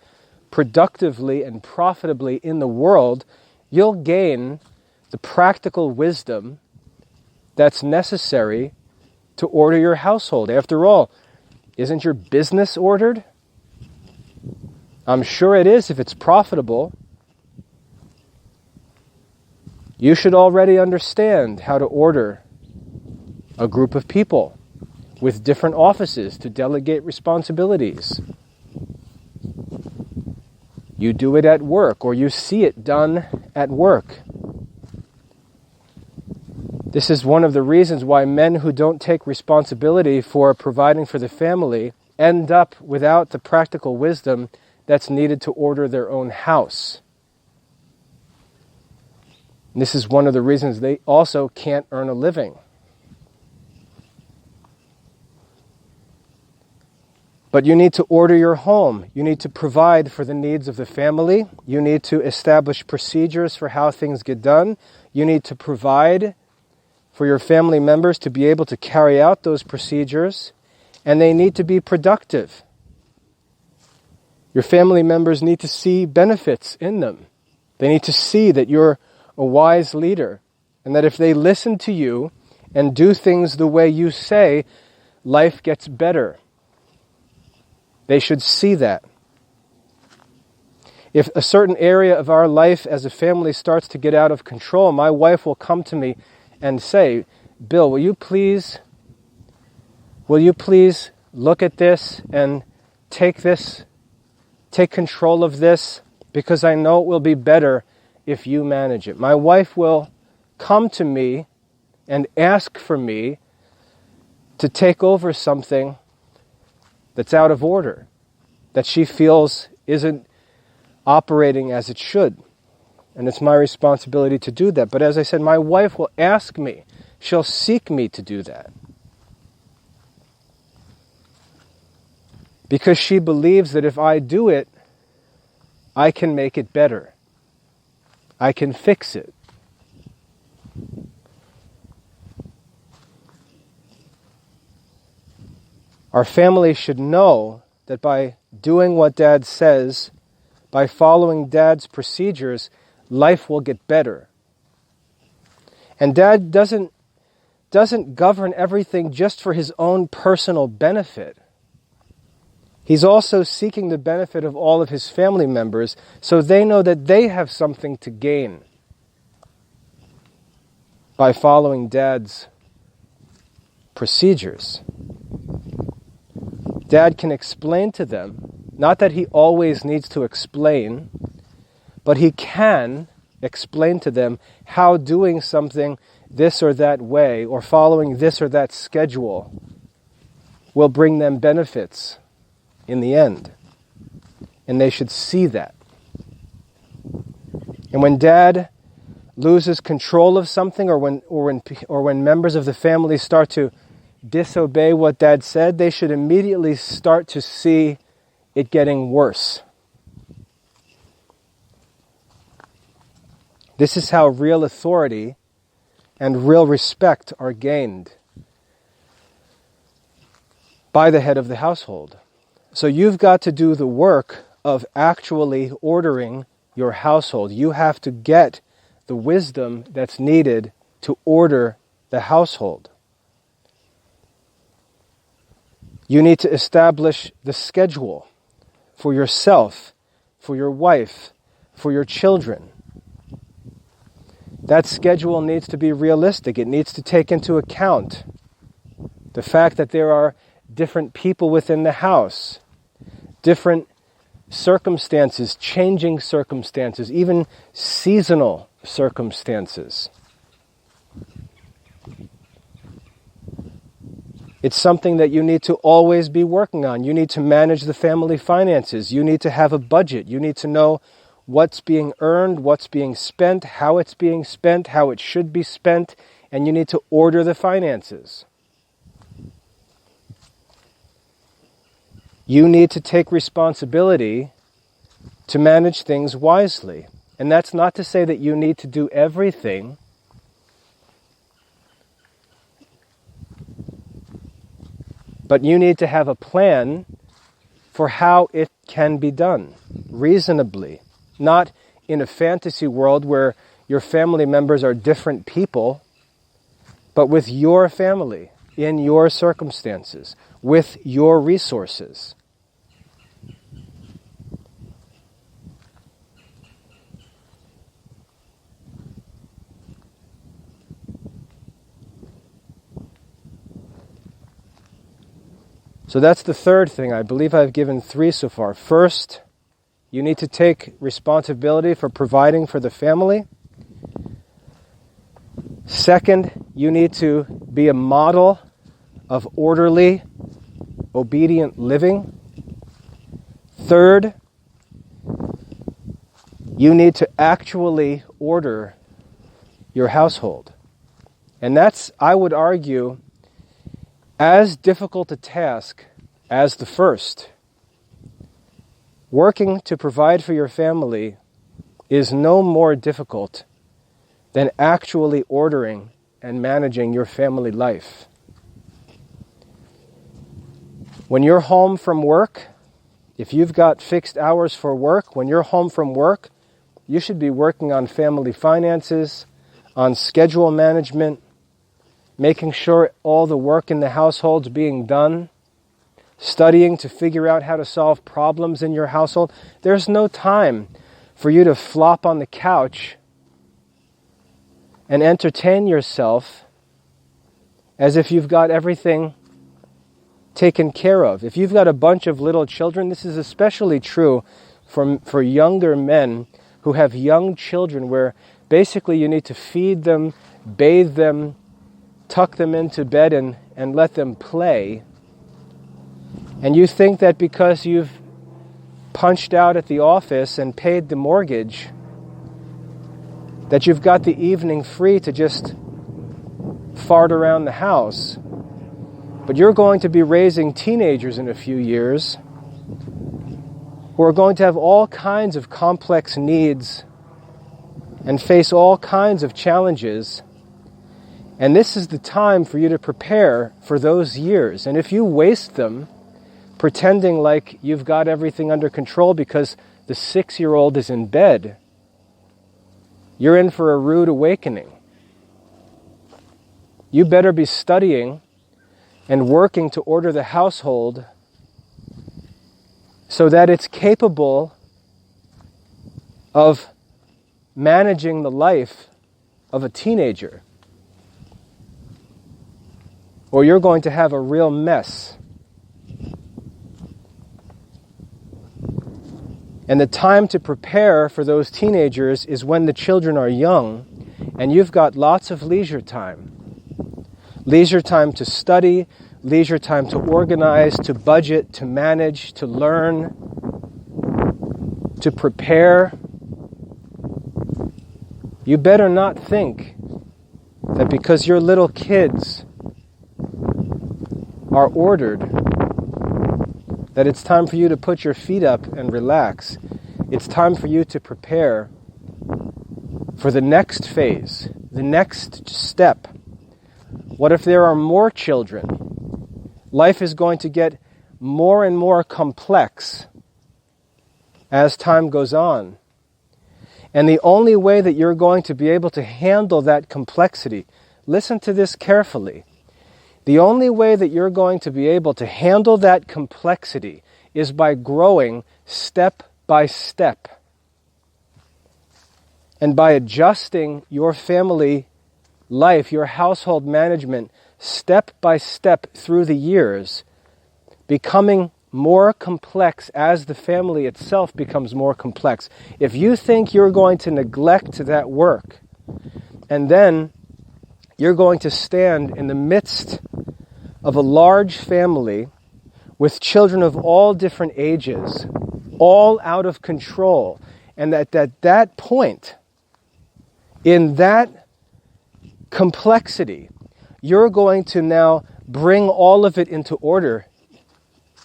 productively and profitably in the world, you'll gain the practical wisdom that's necessary to order your household. After all, isn't your business ordered? I'm sure it is if it's profitable. You should already understand how to order a group of people with different offices to delegate responsibilities. You do it at work, or you see it done at work. This is one of the reasons why men who don't take responsibility for providing for the family end up without the practical wisdom that's needed to order their own house. And this is one of the reasons they also can't earn a living. But you need to order your home. You need to provide for the needs of the family. You need to establish procedures for how things get done. You need to provide for your family members to be able to carry out those procedures, and they need to be productive. Your family members need to see benefits in them. They need to see that you're a wise leader, and that if they listen to you and do things the way you say, life gets better. They should see that. If a certain area of our life as a family starts to get out of control, my wife will come to me and say, Bill, will you please look at this and take control of this, because I know it will be better if you manage it. My wife will come to me and ask for me to take over something that's out of order, that she feels isn't operating as it should. And it's my responsibility to do that. But as I said, my wife will ask me. She'll seek me to do that. Because she believes that if I do it, I can make it better. I can fix it. Our family should know that by doing what Dad says, by following Dad's procedures, life will get better. And Dad doesn't govern everything just for his own personal benefit. He's also seeking the benefit of all of his family members, so they know that they have something to gain by following Dad's procedures. Dad can explain to them, not that he always needs to explain, but he can explain to them how doing something this or that way, or following this or that schedule, will bring them benefits in the end. And they should see that. And when Dad loses control of something, or when members of the family start to disobey what Dad said, they should immediately start to see it getting worse. This is how real authority and real respect are gained by the head of the household. So you've got to do the work of actually ordering your household. You have to get the wisdom that's needed to order the household. You need to establish the schedule for yourself, for your wife, for your children. That schedule needs to be realistic. It needs to take into account the fact that there are different people within the house, different circumstances, changing circumstances, even seasonal circumstances. It's something that you need to always be working on. You need to manage the family finances. You need to have a budget. You need to know what's being earned, what's being spent, how it's being spent, how it should be spent, and you need to order the finances. You need to take responsibility to manage things wisely. And that's not to say that you need to do everything. But you need to have a plan for how it can be done reasonably. Not in a fantasy world where your family members are different people, but with your family, in your circumstances, with your resources. So that's the third thing. I believe I've given 3 so far. First, you need to take responsibility for providing for the family. Second, you need to be a model of orderly, obedient living. Third, you need to actually order your household. And that's, I would argue, as difficult a task as the first. Working to provide for your family is no more difficult than actually ordering and managing your family life. When you're home from work, if you've got fixed hours for work, when you're home from work, you should be working on family finances, on schedule management, making sure all the work in the household's being done, studying to figure out how to solve problems in your household. There's no time for you to flop on the couch and entertain yourself as if you've got everything taken care of. If you've got a bunch of little children, this is especially true for younger men who have young children, where basically you need to feed them, bathe them, tuck them into bed and let them play. And you think that because you've punched out at the office and paid the mortgage, that you've got the evening free to just fart around the house. But you're going to be raising teenagers in a few years who are going to have all kinds of complex needs and face all kinds of challenges. And this is the time for you to prepare for those years. And if you waste them pretending like you've got everything under control because the 6-year-old is in bed, you're in for a rude awakening. You better be studying and working to order the household so that it's capable of managing the life of a teenager, or you're going to have a real mess. And the time to prepare for those teenagers is when the children are young and you've got lots of leisure time. Leisure time to study, leisure time to organize, to budget, to manage, to learn, to prepare. You better not think that because your little kids are ordered, that it's time for you to put your feet up and relax. It's time for you to prepare for the next phase, the next step. What if there are more children? Life is going to get more and more complex as time goes on. And the only way that you're going to be able to handle that complexity, listen to this carefully, the only way that you're going to be able to handle that complexity is by growing step by step and by adjusting your family life, your household management, step by step through the years, becoming more complex as the family itself becomes more complex. If you think you're going to neglect that work, and then you're going to stand in the midst of a large family with children of all different ages, all out of control, and at that point, in that complexity, you're going to now bring all of it into order.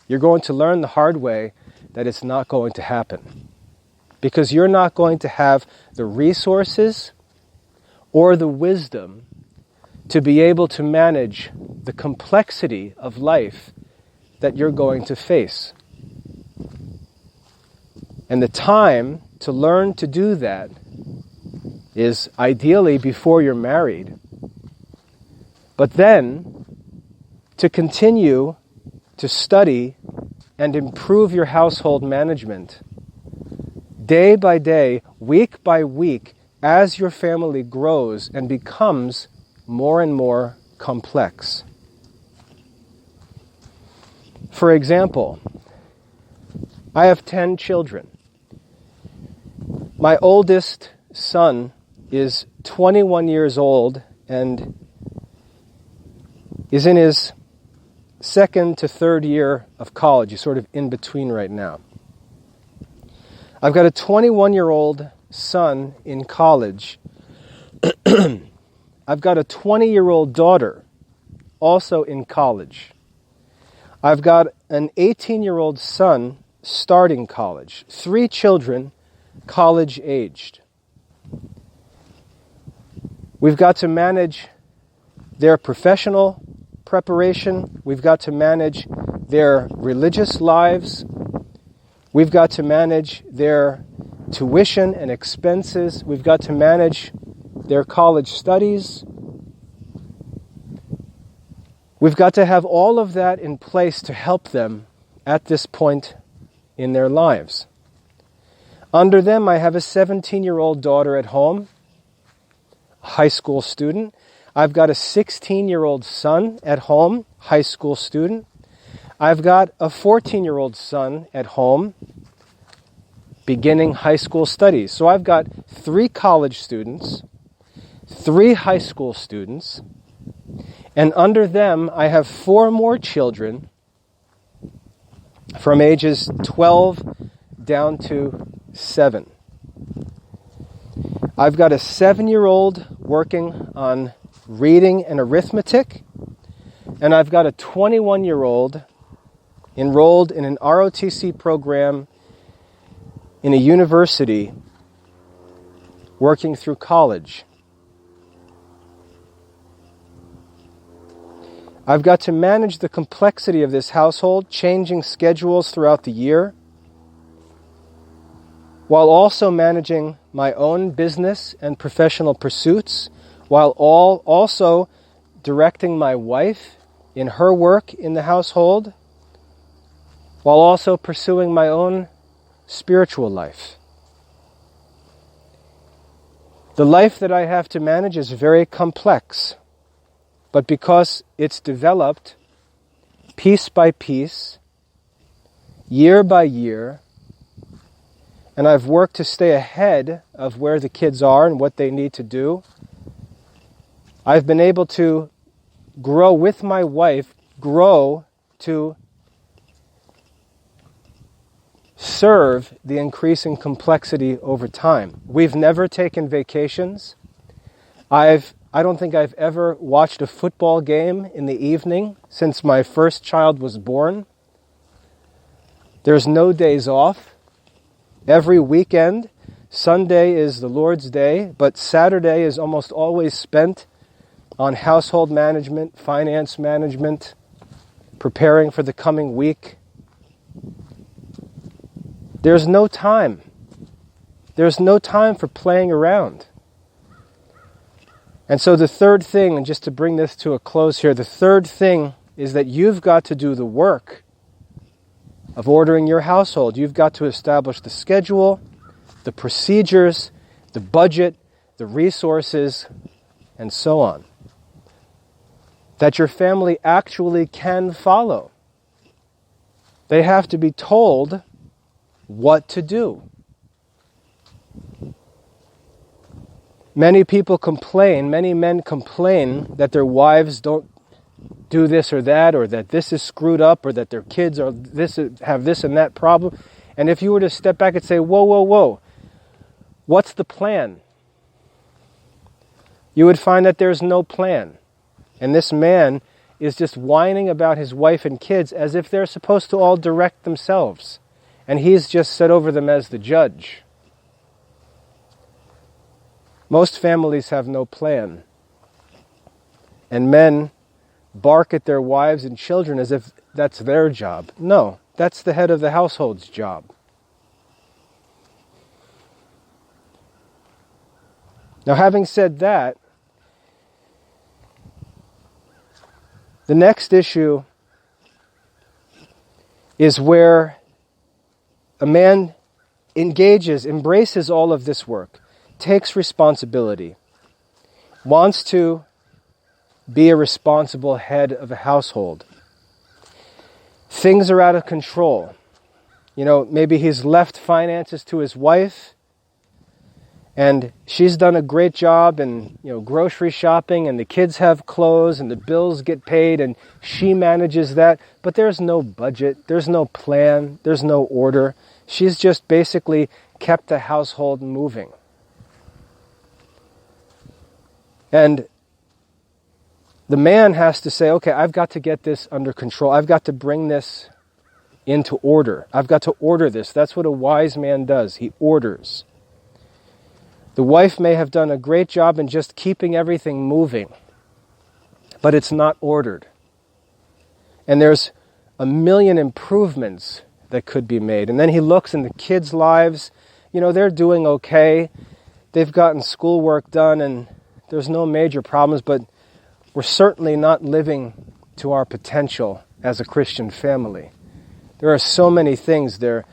You're going to learn the hard way that it's not going to happen, because you're not going to have the resources or the wisdom to be able to manage the complexity of life that you're going to face. And the time to learn to do that is ideally before you're married. But then, to continue to study and improve your household management, day by day, week by week, as your family grows and becomes more and more complex. For example, I have 10 children. My oldest son is 21 years old and is in his second to third year of college. He's sort of in between right now. I've got a 21-year-old son in college. I've got a 20-year-old daughter also in college. I've got an 18-year-old son starting college. 3 children, college-aged. We've got to manage their professional preparation. We've got to manage their religious lives. We've got to manage their tuition and expenses. We've got to manage their college studies. We've got to have all of that in place to help them at this point in their lives. Under them, I have a 17-year-old daughter at home, a high school student. I've got a 16-year-old son at home, high school student. I've got a 14-year-old son at home, beginning high school studies. So I've got 3 college students, 3 high school students, and under them I have 4 more children from ages 12 down to 7. I've got a 7-year-old working on reading and arithmetic, and I've got a 21-year-old enrolled in an ROTC program in a university working through college. I've got to manage the complexity of this household, changing schedules throughout the year, while also managing my own business and professional pursuits, while also directing my wife in her work in the household, while also pursuing my own spiritual life. The life that I have to manage is very complex, but because it's developed piece by piece, year by year, and I've worked to stay ahead of where the kids are and what they need to do, I've been able to grow with my wife, grow to serve the increasing complexity over time. We've never taken vacations. I don't think I've ever watched a football game in the evening since my first child was born. There's no days off. Every weekend, Sunday is the Lord's Day, but Saturday is almost always spent on household management, finance management, preparing for the coming week. There's no time. There's no time for playing around. And so the third thing, and just to bring this to a close here, the third thing is that you've got to do the work of ordering your household. You've got to establish the schedule, the procedures, the budget, the resources, and so on, that your family actually can follow. They have to be told what to do. Many men complain that their wives don't do this or that this is screwed up, or that their kids have this and that problem. And if you were to step back and say, whoa, what's the plan? You would find that there's no plan. And this man is just whining about his wife and kids as if they're supposed to all direct themselves. And he's just set over them as the judge. Most families have no plan. And men bark at their wives and children as if that's their job. No, that's the head of the household's job. Now, having said that, the next issue is where a man embraces all of this work, takes responsibility, wants to be a responsible head of a household. things are out of control. Maybe he's left finances to his wife, and she's done a great job in, grocery shopping, and the kids have clothes, and the bills get paid, and she manages that. But there's no budget, there's no plan, there's no order. She's just basically kept the household moving. And the man has to say, okay, I've got to get this under control. I've got to bring this into order. I've got to order this. That's what a wise man does. He orders. The wife may have done a great job in just keeping everything moving, but it's not ordered. And there's a million improvements that could be made. And then he looks in the kids' lives. They're doing okay. They've gotten schoolwork done and there's no major problems, but we're certainly not living to our potential as a Christian family. There are so many things. Their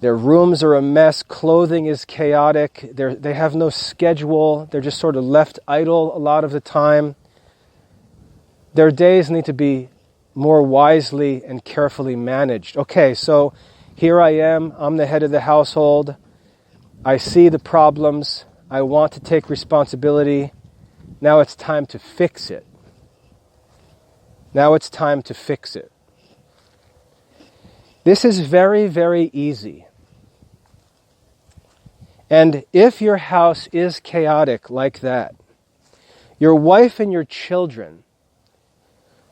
rooms are a mess. Clothing is chaotic. They have no schedule. They're just sort of left idle a lot of the time. Their days need to be more wisely and carefully managed. Okay, so here I am. I'm the head of the household. I see the problems. I want to take responsibility. Now it's time to fix it. Now it's time to fix it. This is very, very easy. And if your house is chaotic like that, your wife and your children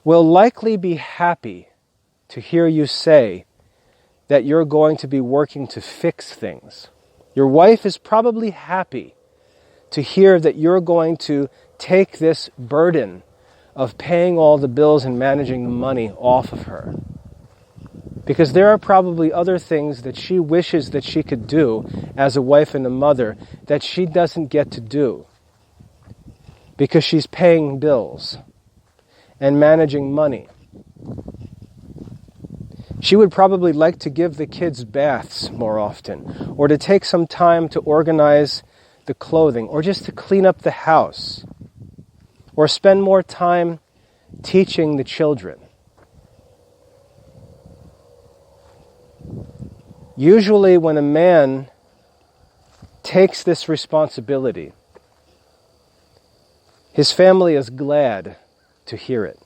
will likely be happy to hear you say that you're going to be working to fix things. Your wife is probably happy to hear that you're going to take this burden of paying all the bills and managing the money off of her. Because there are probably other things that she wishes that she could do as a wife and a mother that she doesn't get to do because she's paying bills and managing money. She would probably like to give the kids baths more often, or to take some time to organize the clothing, or just to clean up the house, or spend more time teaching the children. Usually when a man takes this responsibility, his family is glad to hear it.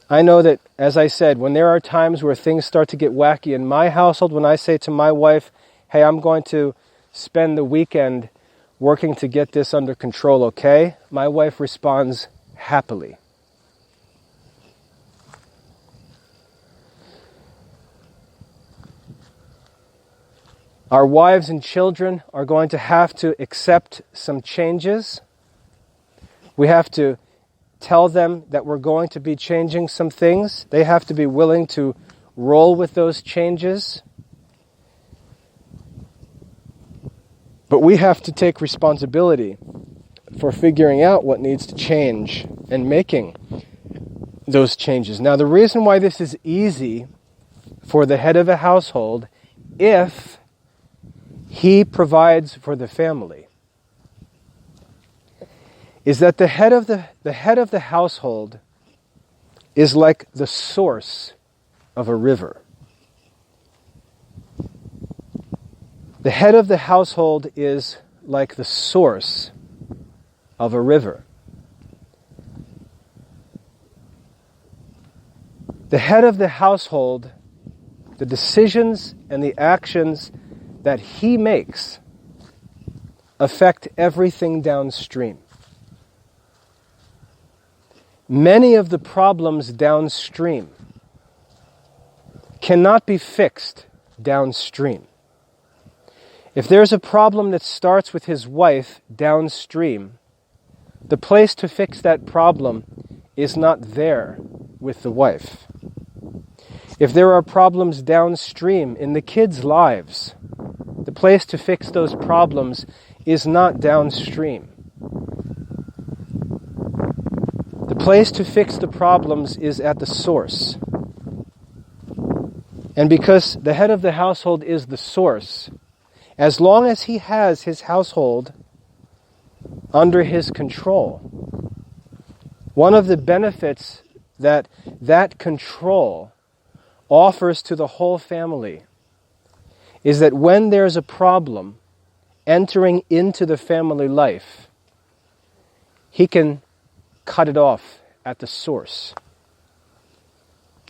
I know that, as I said, when there are times where things start to get wacky in my household, when I say to my wife, hey, I'm going to spend the weekend working to get this under control, okay? My wife responds happily. Our wives and children are going to have to accept some changes. We have to tell them that we're going to be changing some things. They have to be willing to roll with those changes. But we have to take responsibility for figuring out what needs to change and making those changes. Now, the reason why this is easy for the head of a household, if he provides for the family, is that the head of the household is like the source of a river. The head of the household is like the source of a river. The head of the household, the decisions and the actions that he makes affect everything downstream. Many of the problems downstream cannot be fixed downstream. If there's a problem that starts with his wife downstream, the place to fix that problem is not there with the wife. If there are problems downstream in the kids' lives, the place to fix those problems is not downstream. The place to fix the problems is at the source. And because the head of the household is the source, as long as he has his household under his control, one of the benefits that that control offers to the whole family is that when there's a problem entering into the family life, he can cut it off at the source.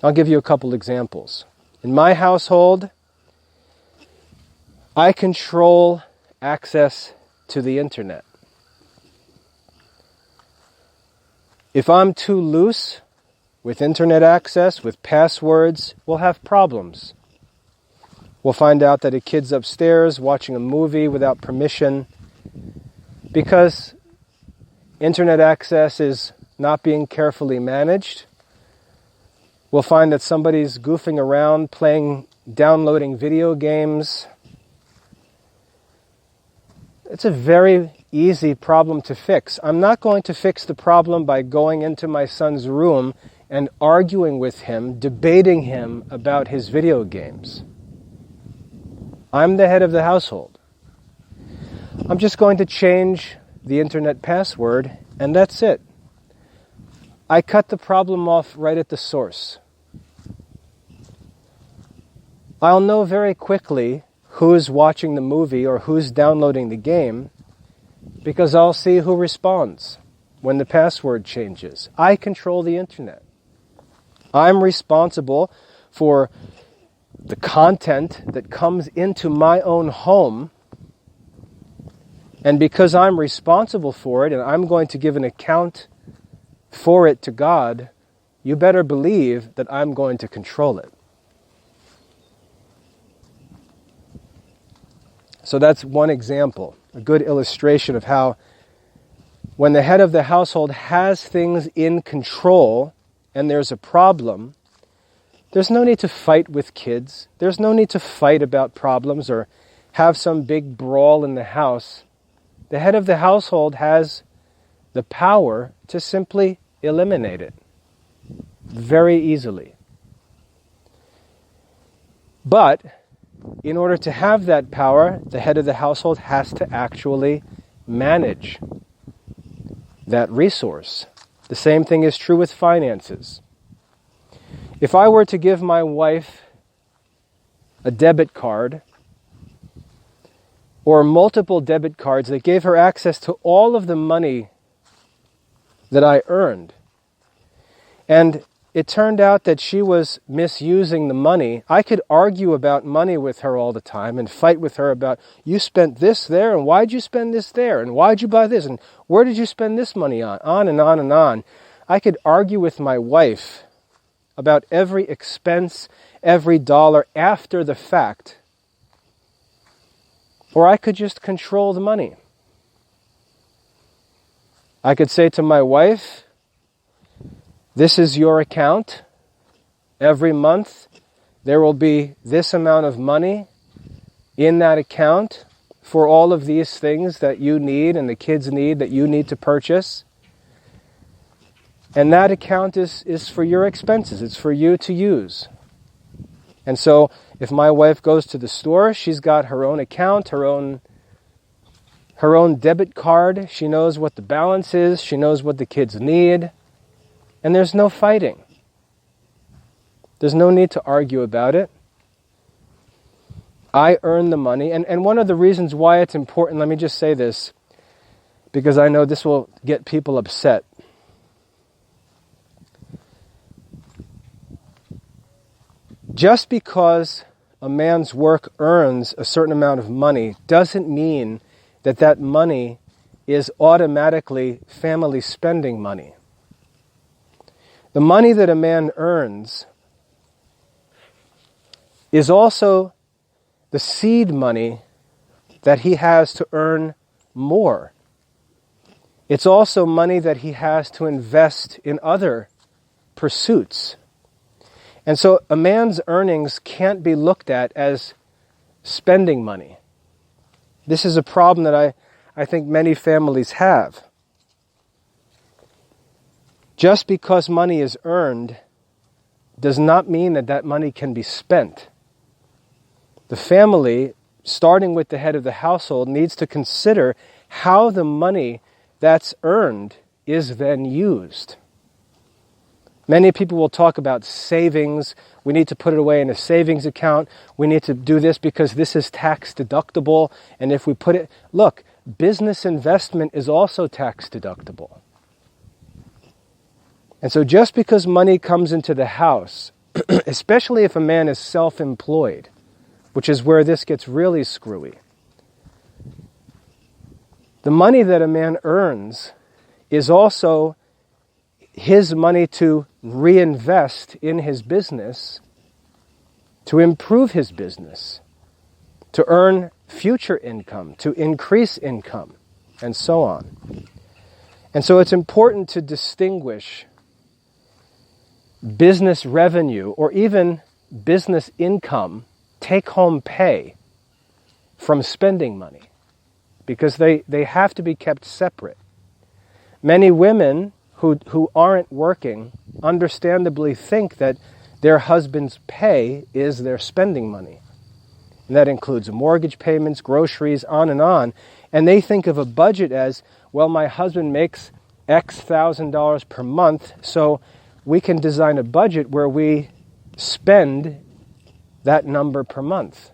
I'll give you a couple examples. In my household, I control access to the internet. If I'm too loose with internet access, with passwords, we'll have problems. We'll find out that a kid's upstairs watching a movie without permission because internet access is not being carefully managed. We'll find that somebody's goofing around, downloading video games. It's a very easy problem to fix. I'm not going to fix the problem by going into my son's room and arguing with him, debating him about his video games. I'm the head of the household. I'm just going to change the internet password, and that's it. I cut the problem off right at the source. I'll know very quickly who's watching the movie or who's downloading the game because I'll see who responds when the password changes. I control the internet. I'm responsible for the content that comes into my own home, and because I'm responsible for it and I'm going to give an account for it to God, you better believe that I'm going to control it. So that's one example, a good illustration of how when the head of the household has things in control and there's a problem, there's no need to fight with kids. There's no need to fight about problems or have some big brawl in the house. The head of the household has the power to simply eliminate it very easily. But in order to have that power, the head of the household has to actually manage that resource. The same thing is true with finances. If I were to give my wife a debit card or multiple debit cards that gave her access to all of the money that I earned, and it turned out that she was misusing the money, I could argue about money with her all the time and fight with her about, you spent this there, and why'd you spend this there, and why'd you buy this, and where did you spend this money on and on and on. I could argue with my wife about every expense, every dollar after the fact. Or I could just control the money. I could say to my wife, this is your account. Every month there will be this amount of money in that account for all of these things that you need and the kids need that you need to purchase. And that account is for your expenses. It's for you to use. And so if my wife goes to the store, she's got her own account, her own debit card. She knows what the balance is. She knows what the kids need. And there's no fighting. There's no need to argue about it. I earn the money. And one of the reasons why it's important, let me just say this, because I know this will get people upset. Just because a man's work earns a certain amount of money doesn't mean that that money is automatically family spending money. The money that a man earns is also the seed money that he has to earn more. It's also money that he has to invest in other pursuits. And so a man's earnings can't be looked at as spending money. This is a problem that I think many families have. Just because money is earned does not mean that that money can be spent. The family, starting with the head of the household, needs to consider how the money that's earned is then used. Many people will talk about savings. We need to put it away in a savings account. We need to do this because this is tax deductible. And if we put it... Look, business investment is also tax deductible. And so just because money comes into the house, especially if a man is self-employed, which is where this gets really screwy, the money that a man earns is also his money to reinvest in his business, to improve his business, to earn future income, to increase income, and so on. And so it's important to distinguish business revenue or even business income, take-home pay, from spending money, because they have to be kept separate. Many women who aren't working understandably think that their husband's pay is their spending money. And that includes mortgage payments, groceries, on. And they think of a budget as, well, my husband makes X $1,000 per month, so we can design a budget where we spend that number per month.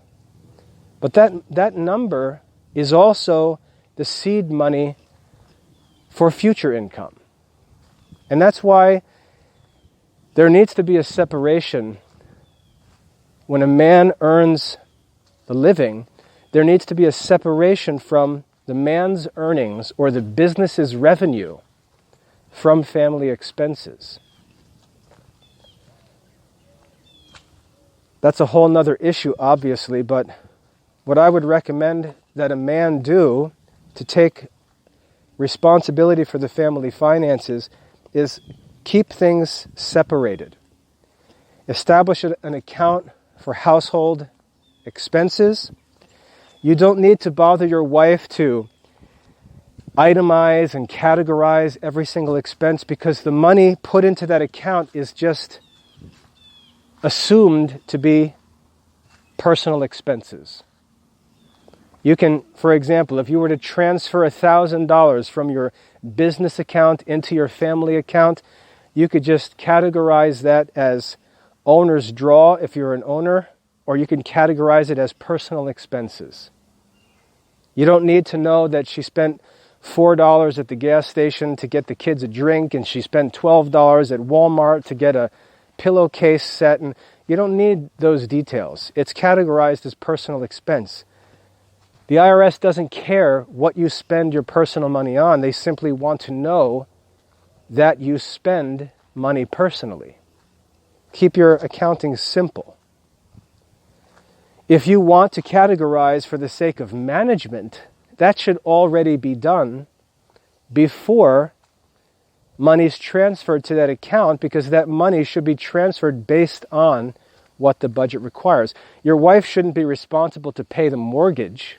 But that number is also the seed money for future income. And that's why there needs to be a separation. When a man earns the living, there needs to be a separation from the man's earnings or the business's revenue from family expenses. That's a whole nother issue, obviously, but what I would recommend that a man do to take responsibility for the family finances is keep things separated. Establish an account for household expenses. You don't need to bother your wife to itemize and categorize every single expense, because the money put into that account is just assumed to be personal expenses. You can, for example, if you were to transfer $1,000 from your business account into your family account, you could just categorize that as owner's draw if you're an owner, or you can categorize it as personal expenses. You don't need to know that she spent $4 at the gas station to get the kids a drink, and she spent $12 at Walmart to get a pillowcase set, and you don't need those details. It's categorized as personal expense. The IRS doesn't care what you spend your personal money on. They simply want to know that you spend money personally. Keep your accounting simple. If you want to categorize for the sake of management, that should already be done before money's transferred to that account, because that money should be transferred based on what the budget requires. Your wife shouldn't be responsible to pay the mortgage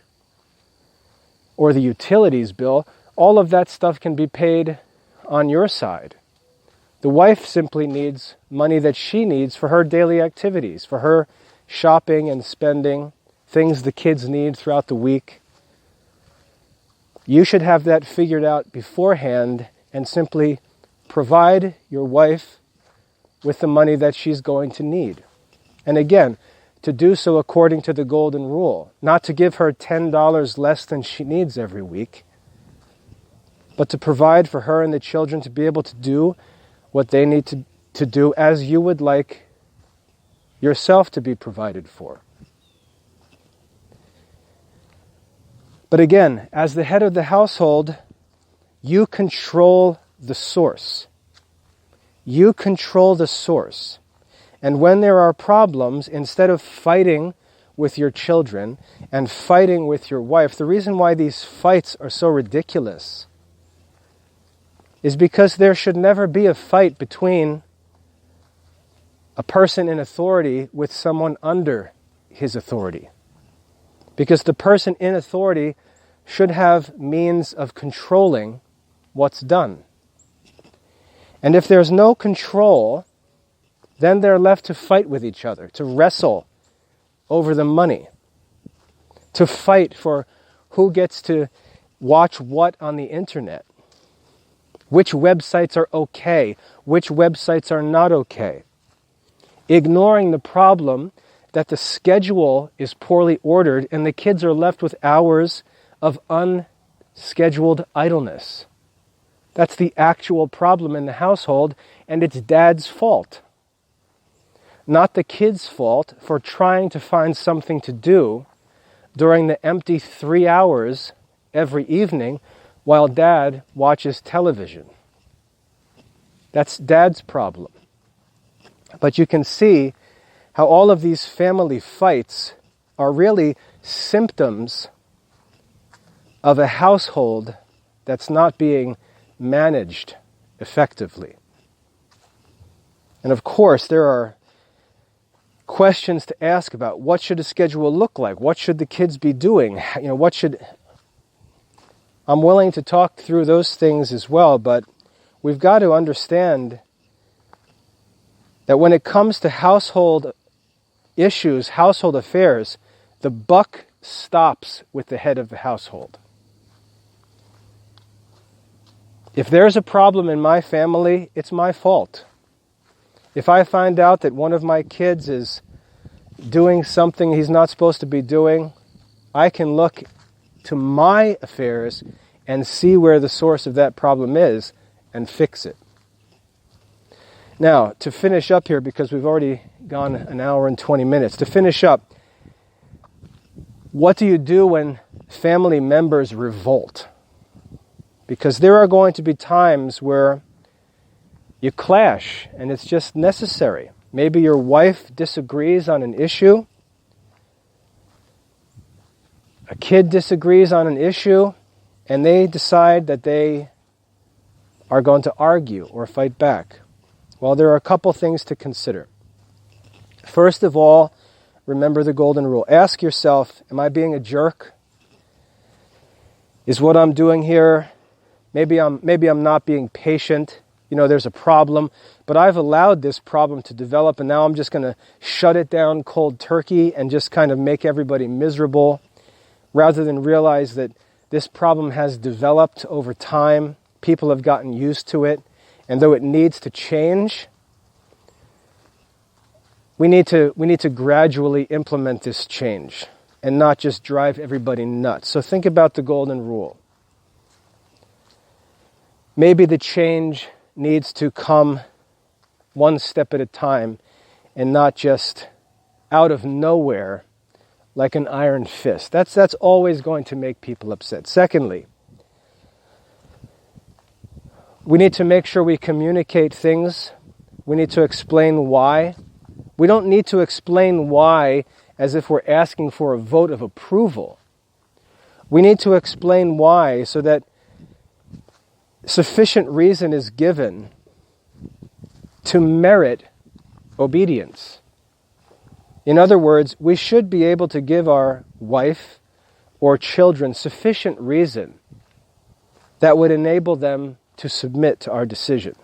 or the utilities bill. All of that stuff can be paid on your side. The wife simply needs money that she needs for her daily activities, for her shopping and spending, things the kids need throughout the week. You should have that figured out beforehand and simply provide your wife with the money that she's going to need. And again, to do so according to the golden rule, not to give her $10 less than she needs every week, but to provide for her and the children to be able to do what they need to do as you would like yourself to be provided for. But again, as the head of the household, you control the source. You control the source. And when there are problems, instead of fighting with your children and fighting with your wife, the reason why these fights are so ridiculous is because there should never be a fight between a person in authority with someone under his authority. Because the person in authority should have means of controlling what's done. And if there's no control, then they're left to fight with each other, to wrestle over the money, to fight for who gets to watch what on the internet, which websites are okay, which websites are not okay, ignoring the problem that the schedule is poorly ordered and the kids are left with hours of unscheduled idleness. That's the actual problem in the household, and it's dad's fault. Not the kid's fault for trying to find something to do during the empty 3 hours every evening while dad watches television. That's dad's problem. But you can see how all of these family fights are really symptoms of a household that's not being managed effectively. And of course, there are questions to ask about what should a schedule look like? What should the kids be doing? I'm willing to talk through those things as well, but we've got to understand that when it comes to household issues, household affairs, the buck stops with the head of the household. If there's a problem in my family, it's my fault. If I find out that one of my kids is doing something he's not supposed to be doing, I can look to my affairs and see where the source of that problem is and fix it. Now, to finish up here, because we've already gone an hour and 20 minutes, to finish up, what do you do when family members revolt? Because there are going to be times where you clash, and it's just necessary. Maybe your wife disagrees on an issue. A kid disagrees on an issue, and they decide that they are going to argue or fight back. Well, there are a couple things to consider. First of all, remember the golden rule. Ask yourself, am I being a jerk? Is what I'm doing here, maybe I'm not being patient. There's a problem, but I've allowed this problem to develop, and now I'm just going to shut it down cold turkey and just kind of make everybody miserable, rather than realize that this problem has developed over time. People have gotten used to it, and though it needs to change, we need to gradually implement this change and not just drive everybody nuts. So think about the golden rule. Maybe the change needs to come one step at a time and not just out of nowhere like an iron fist. That's always going to make people upset. Secondly, we need to make sure we communicate things. We need to explain why. We don't need to explain why as if we're asking for a vote of approval. We need to explain why so that sufficient reason is given to merit obedience. In other words, we should be able to give our wife or children sufficient reason that would enable them to submit to our decision.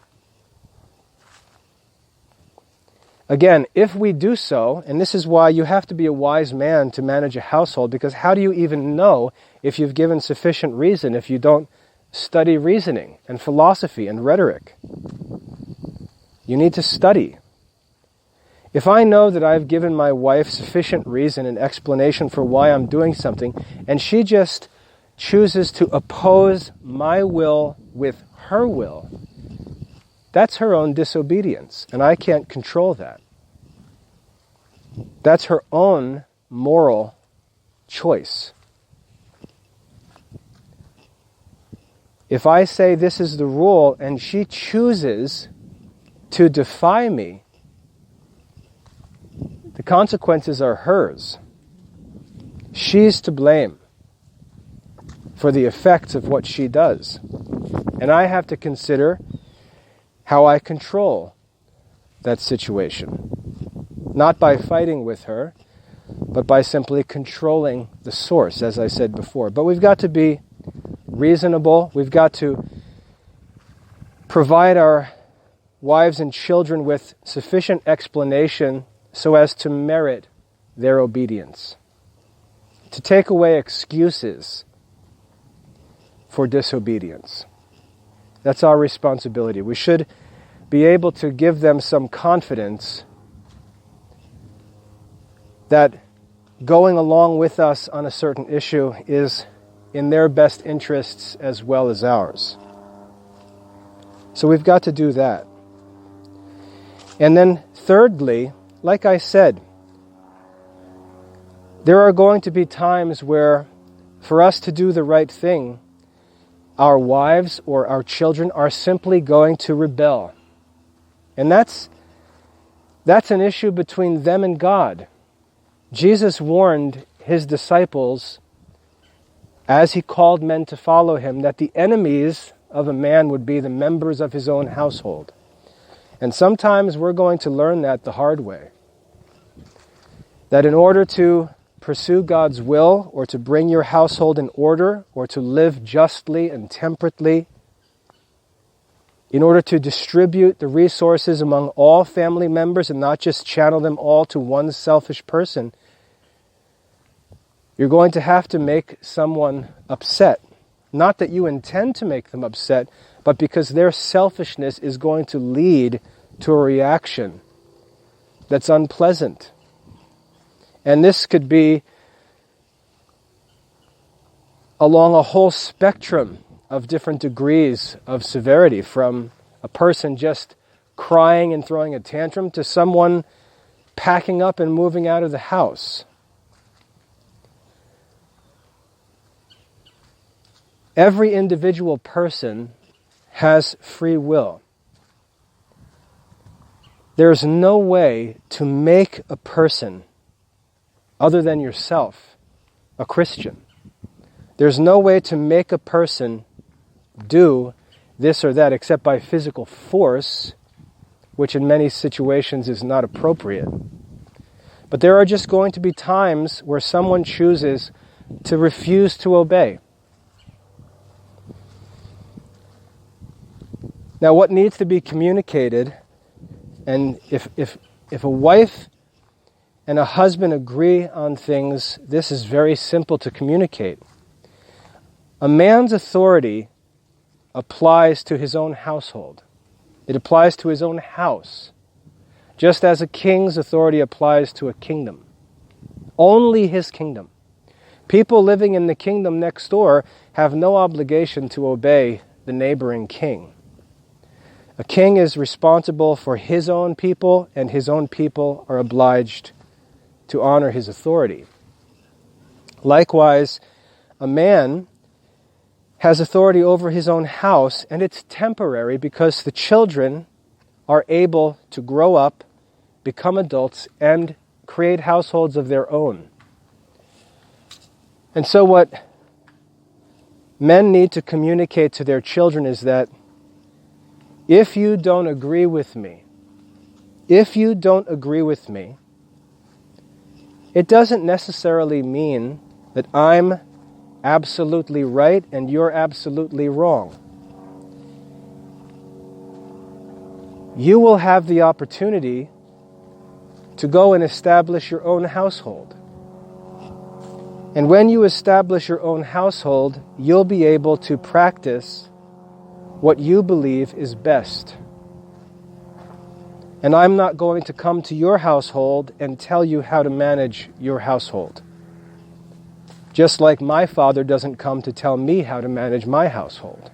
Again, if we do so, and this is why you have to be a wise man to manage a household, because how do you even know if you've given sufficient reason if you don't study reasoning and philosophy and rhetoric? You need to study. If I know that I've given my wife sufficient reason and explanation for why I'm doing something, and she just chooses to oppose my will with her will, that's her own disobedience, and I can't control that. That's her own moral choice. If I say this is the rule and she chooses to defy me, the consequences are hers. She's to blame for the effects of what she does. And I have to consider how I control that situation. Not by fighting with her, but by simply controlling the source, as I said before. But we've got to be reasonable. We've got to provide our wives and children with sufficient explanation so as to merit their obedience. To take away excuses for disobedience. That's our responsibility. We should be able to give them some confidence that going along with us on a certain issue is in their best interests as well as ours. So we've got to do that. And then thirdly, like I said, there are going to be times where for us to do the right thing, our wives or our children are simply going to rebel. And that's an issue between them and God. Jesus warned his disciples, as he called men to follow him, that the enemies of a man would be the members of his own household. And sometimes we're going to learn that the hard way. That in order to pursue God's will, or to bring your household in order, or to live justly and temperately, in order to distribute the resources among all family members and not just channel them all to one selfish person, you're going to have to make someone upset. Not that you intend to make them upset, but because their selfishness is going to lead to a reaction that's unpleasant. And this could be along a whole spectrum of different degrees of severity, from a person just crying and throwing a tantrum to someone packing up and moving out of the house. Every individual person has free will. There's no way to make a person, other than yourself, a Christian. There's no way to make a person do this or that except by physical force, which in many situations is not appropriate. But there are just going to be times where someone chooses to refuse to obey. Now, what needs to be communicated, and if a wife and a husband agree on things, this is very simple to communicate. A man's authority applies to his own household. It applies to his own house, just as a king's authority applies to a kingdom. Only his kingdom. People living in the kingdom next door have no obligation to obey the neighboring king. A king is responsible for his own people, and his own people are obliged to honor his authority. Likewise, a man has authority over his own house, and it's temporary because the children are able to grow up, become adults, and create households of their own. And so what men need to communicate to their children is that if you don't agree with me, it doesn't necessarily mean that I'm absolutely right and you're absolutely wrong. You will have the opportunity to go and establish your own household. And when you establish your own household, you'll be able to practice what you believe is best. And I'm not going to come to your household and tell you how to manage your household. Just like my father doesn't come to tell me how to manage my household.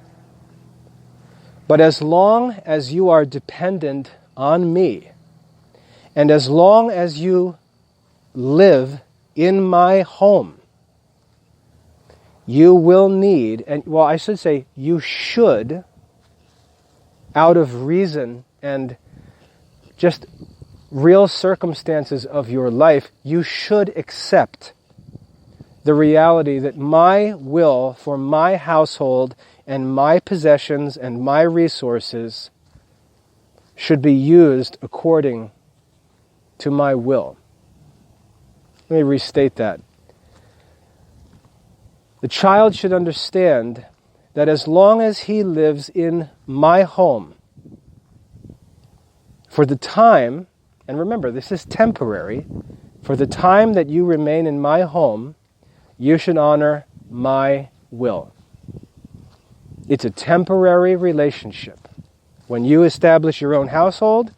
But as long as you are dependent on me, and as long as you live in my home, you will need, and well, I should say you should, out of reason and just real circumstances of your life, you should accept the reality that my will for my household and my possessions and my resources should be used according to my will. Let me restate that. The child should understand that as long as he lives in my home, for the time, and remember this is temporary, for the time that you remain in my home, you should honor my will. It's a temporary relationship. When you establish your own household,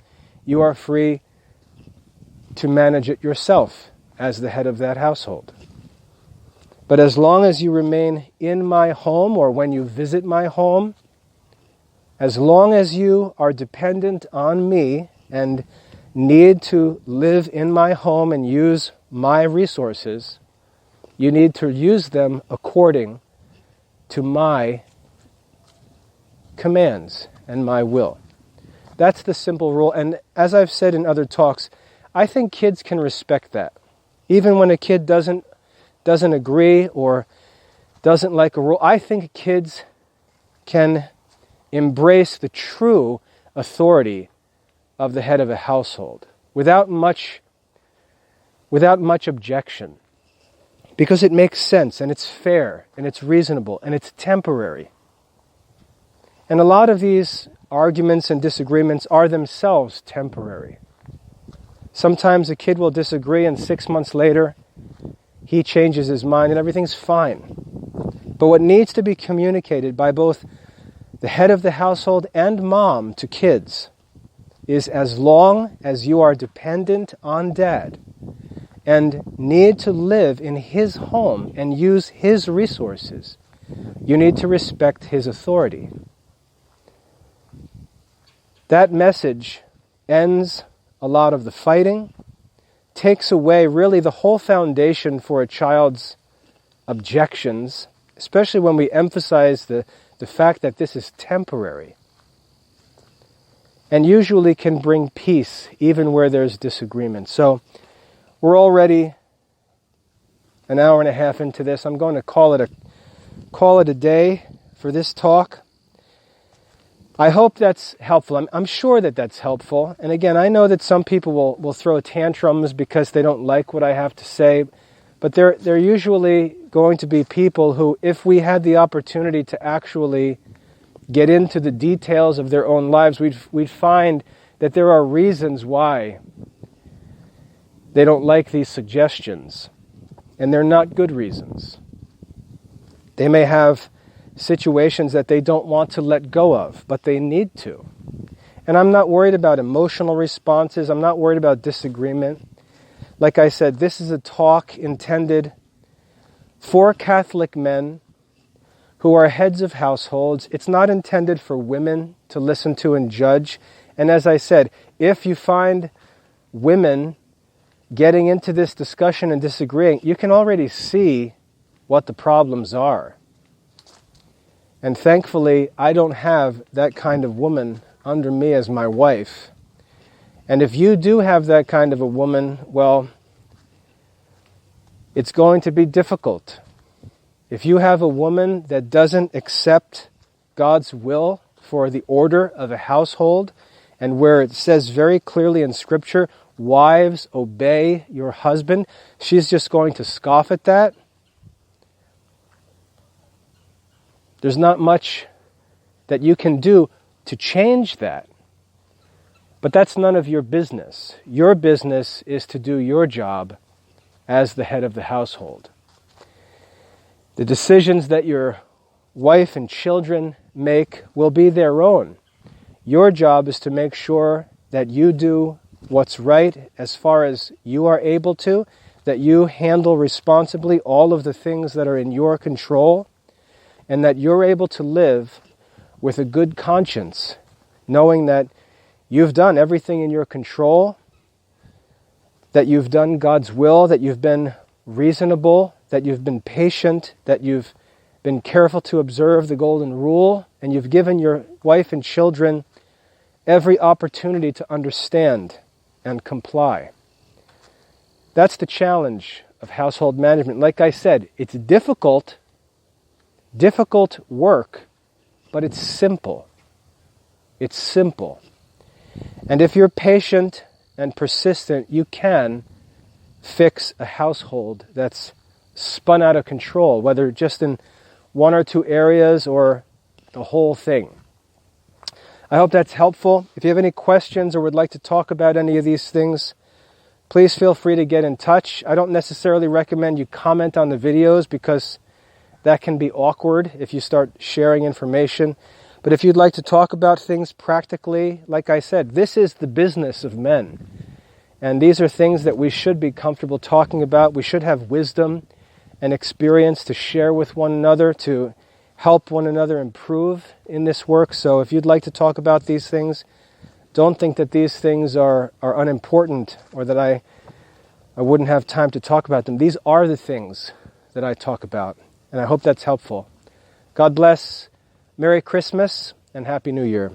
you are free to manage it yourself as the head of that household. But as long as you remain in my home or when you visit my home, as long as you are dependent on me and need to live in my home and use my resources, you need to use them according to my commands and my will. That's the simple rule. And as I've said in other talks, I think kids can respect that. Even when a kid doesn't agree or doesn't like a rule, I think kids can embrace the true authority of the head of a household without much objection, because it makes sense and it's fair and it's reasonable and it's temporary. And a lot of these arguments and disagreements are themselves temporary. Sometimes a kid will disagree and 6 months later he changes his mind and everything's fine. But what needs to be communicated by both the head of the household and mom to kids is, as long as you are dependent on dad and need to live in his home and use his resources, you need to respect his authority. That message ends a lot of the fighting, takes away really the whole foundation for a child's objections, especially when we emphasize the fact that this is temporary, and usually can bring peace even where there's disagreement. So we're already an hour and a half into this. I'm going to call it a day for this talk. I hope that's helpful. I'm sure that that's helpful. And again, I know that some people will throw tantrums because they don't like what I have to say. But they're usually going to be people who, if we had the opportunity to actually get into the details of their own lives, we'd find that there are reasons why they don't like these suggestions. And they're not good reasons. They may have situations that they don't want to let go of, but they need to. And I'm not worried about emotional responses. I'm not worried about disagreement. Like I said, this is a talk intended for Catholic men who are heads of households. It's not intended for women to listen to and judge. And as I said, if you find women getting into this discussion and disagreeing, you can already see what the problems are. And thankfully, I don't have that kind of woman under me as my wife. And if you do have that kind of a woman, well, it's going to be difficult. If you have a woman that doesn't accept God's will for the order of a household, and where it says very clearly in Scripture, wives, obey your husband, she's just going to scoff at that. There's not much that you can do to change that. But that's none of your business. Your business is to do your job as the head of the household. The decisions that your wife and children make will be their own. Your job is to make sure that you do what's right as far as you are able to, that you handle responsibly all of the things that are in your control, and that you're able to live with a good conscience, knowing that you've done everything in your control, that you've done God's will, that you've been reasonable, that you've been patient, that you've been careful to observe the golden rule, and you've given your wife and children every opportunity to understand and comply. That's the challenge of household management. Like I said, it's difficult work, but it's simple. It's simple. And if you're patient and persistent, you can fix a household that's spun out of control, whether just in one or two areas or the whole thing. I hope that's helpful. If you have any questions or would like to talk about any of these things, please feel free to get in touch. I don't necessarily recommend you comment on the videos because that can be awkward if you start sharing information. But if you'd like to talk about things practically, like I said, this is the business of men. And these are things that we should be comfortable talking about. We should have wisdom and experience to share with one another, to help one another improve in this work. So if you'd like to talk about these things, don't think that these things are unimportant or that I wouldn't have time to talk about them. These are the things that I talk about. And I hope that's helpful. God bless. Merry Christmas and Happy New Year.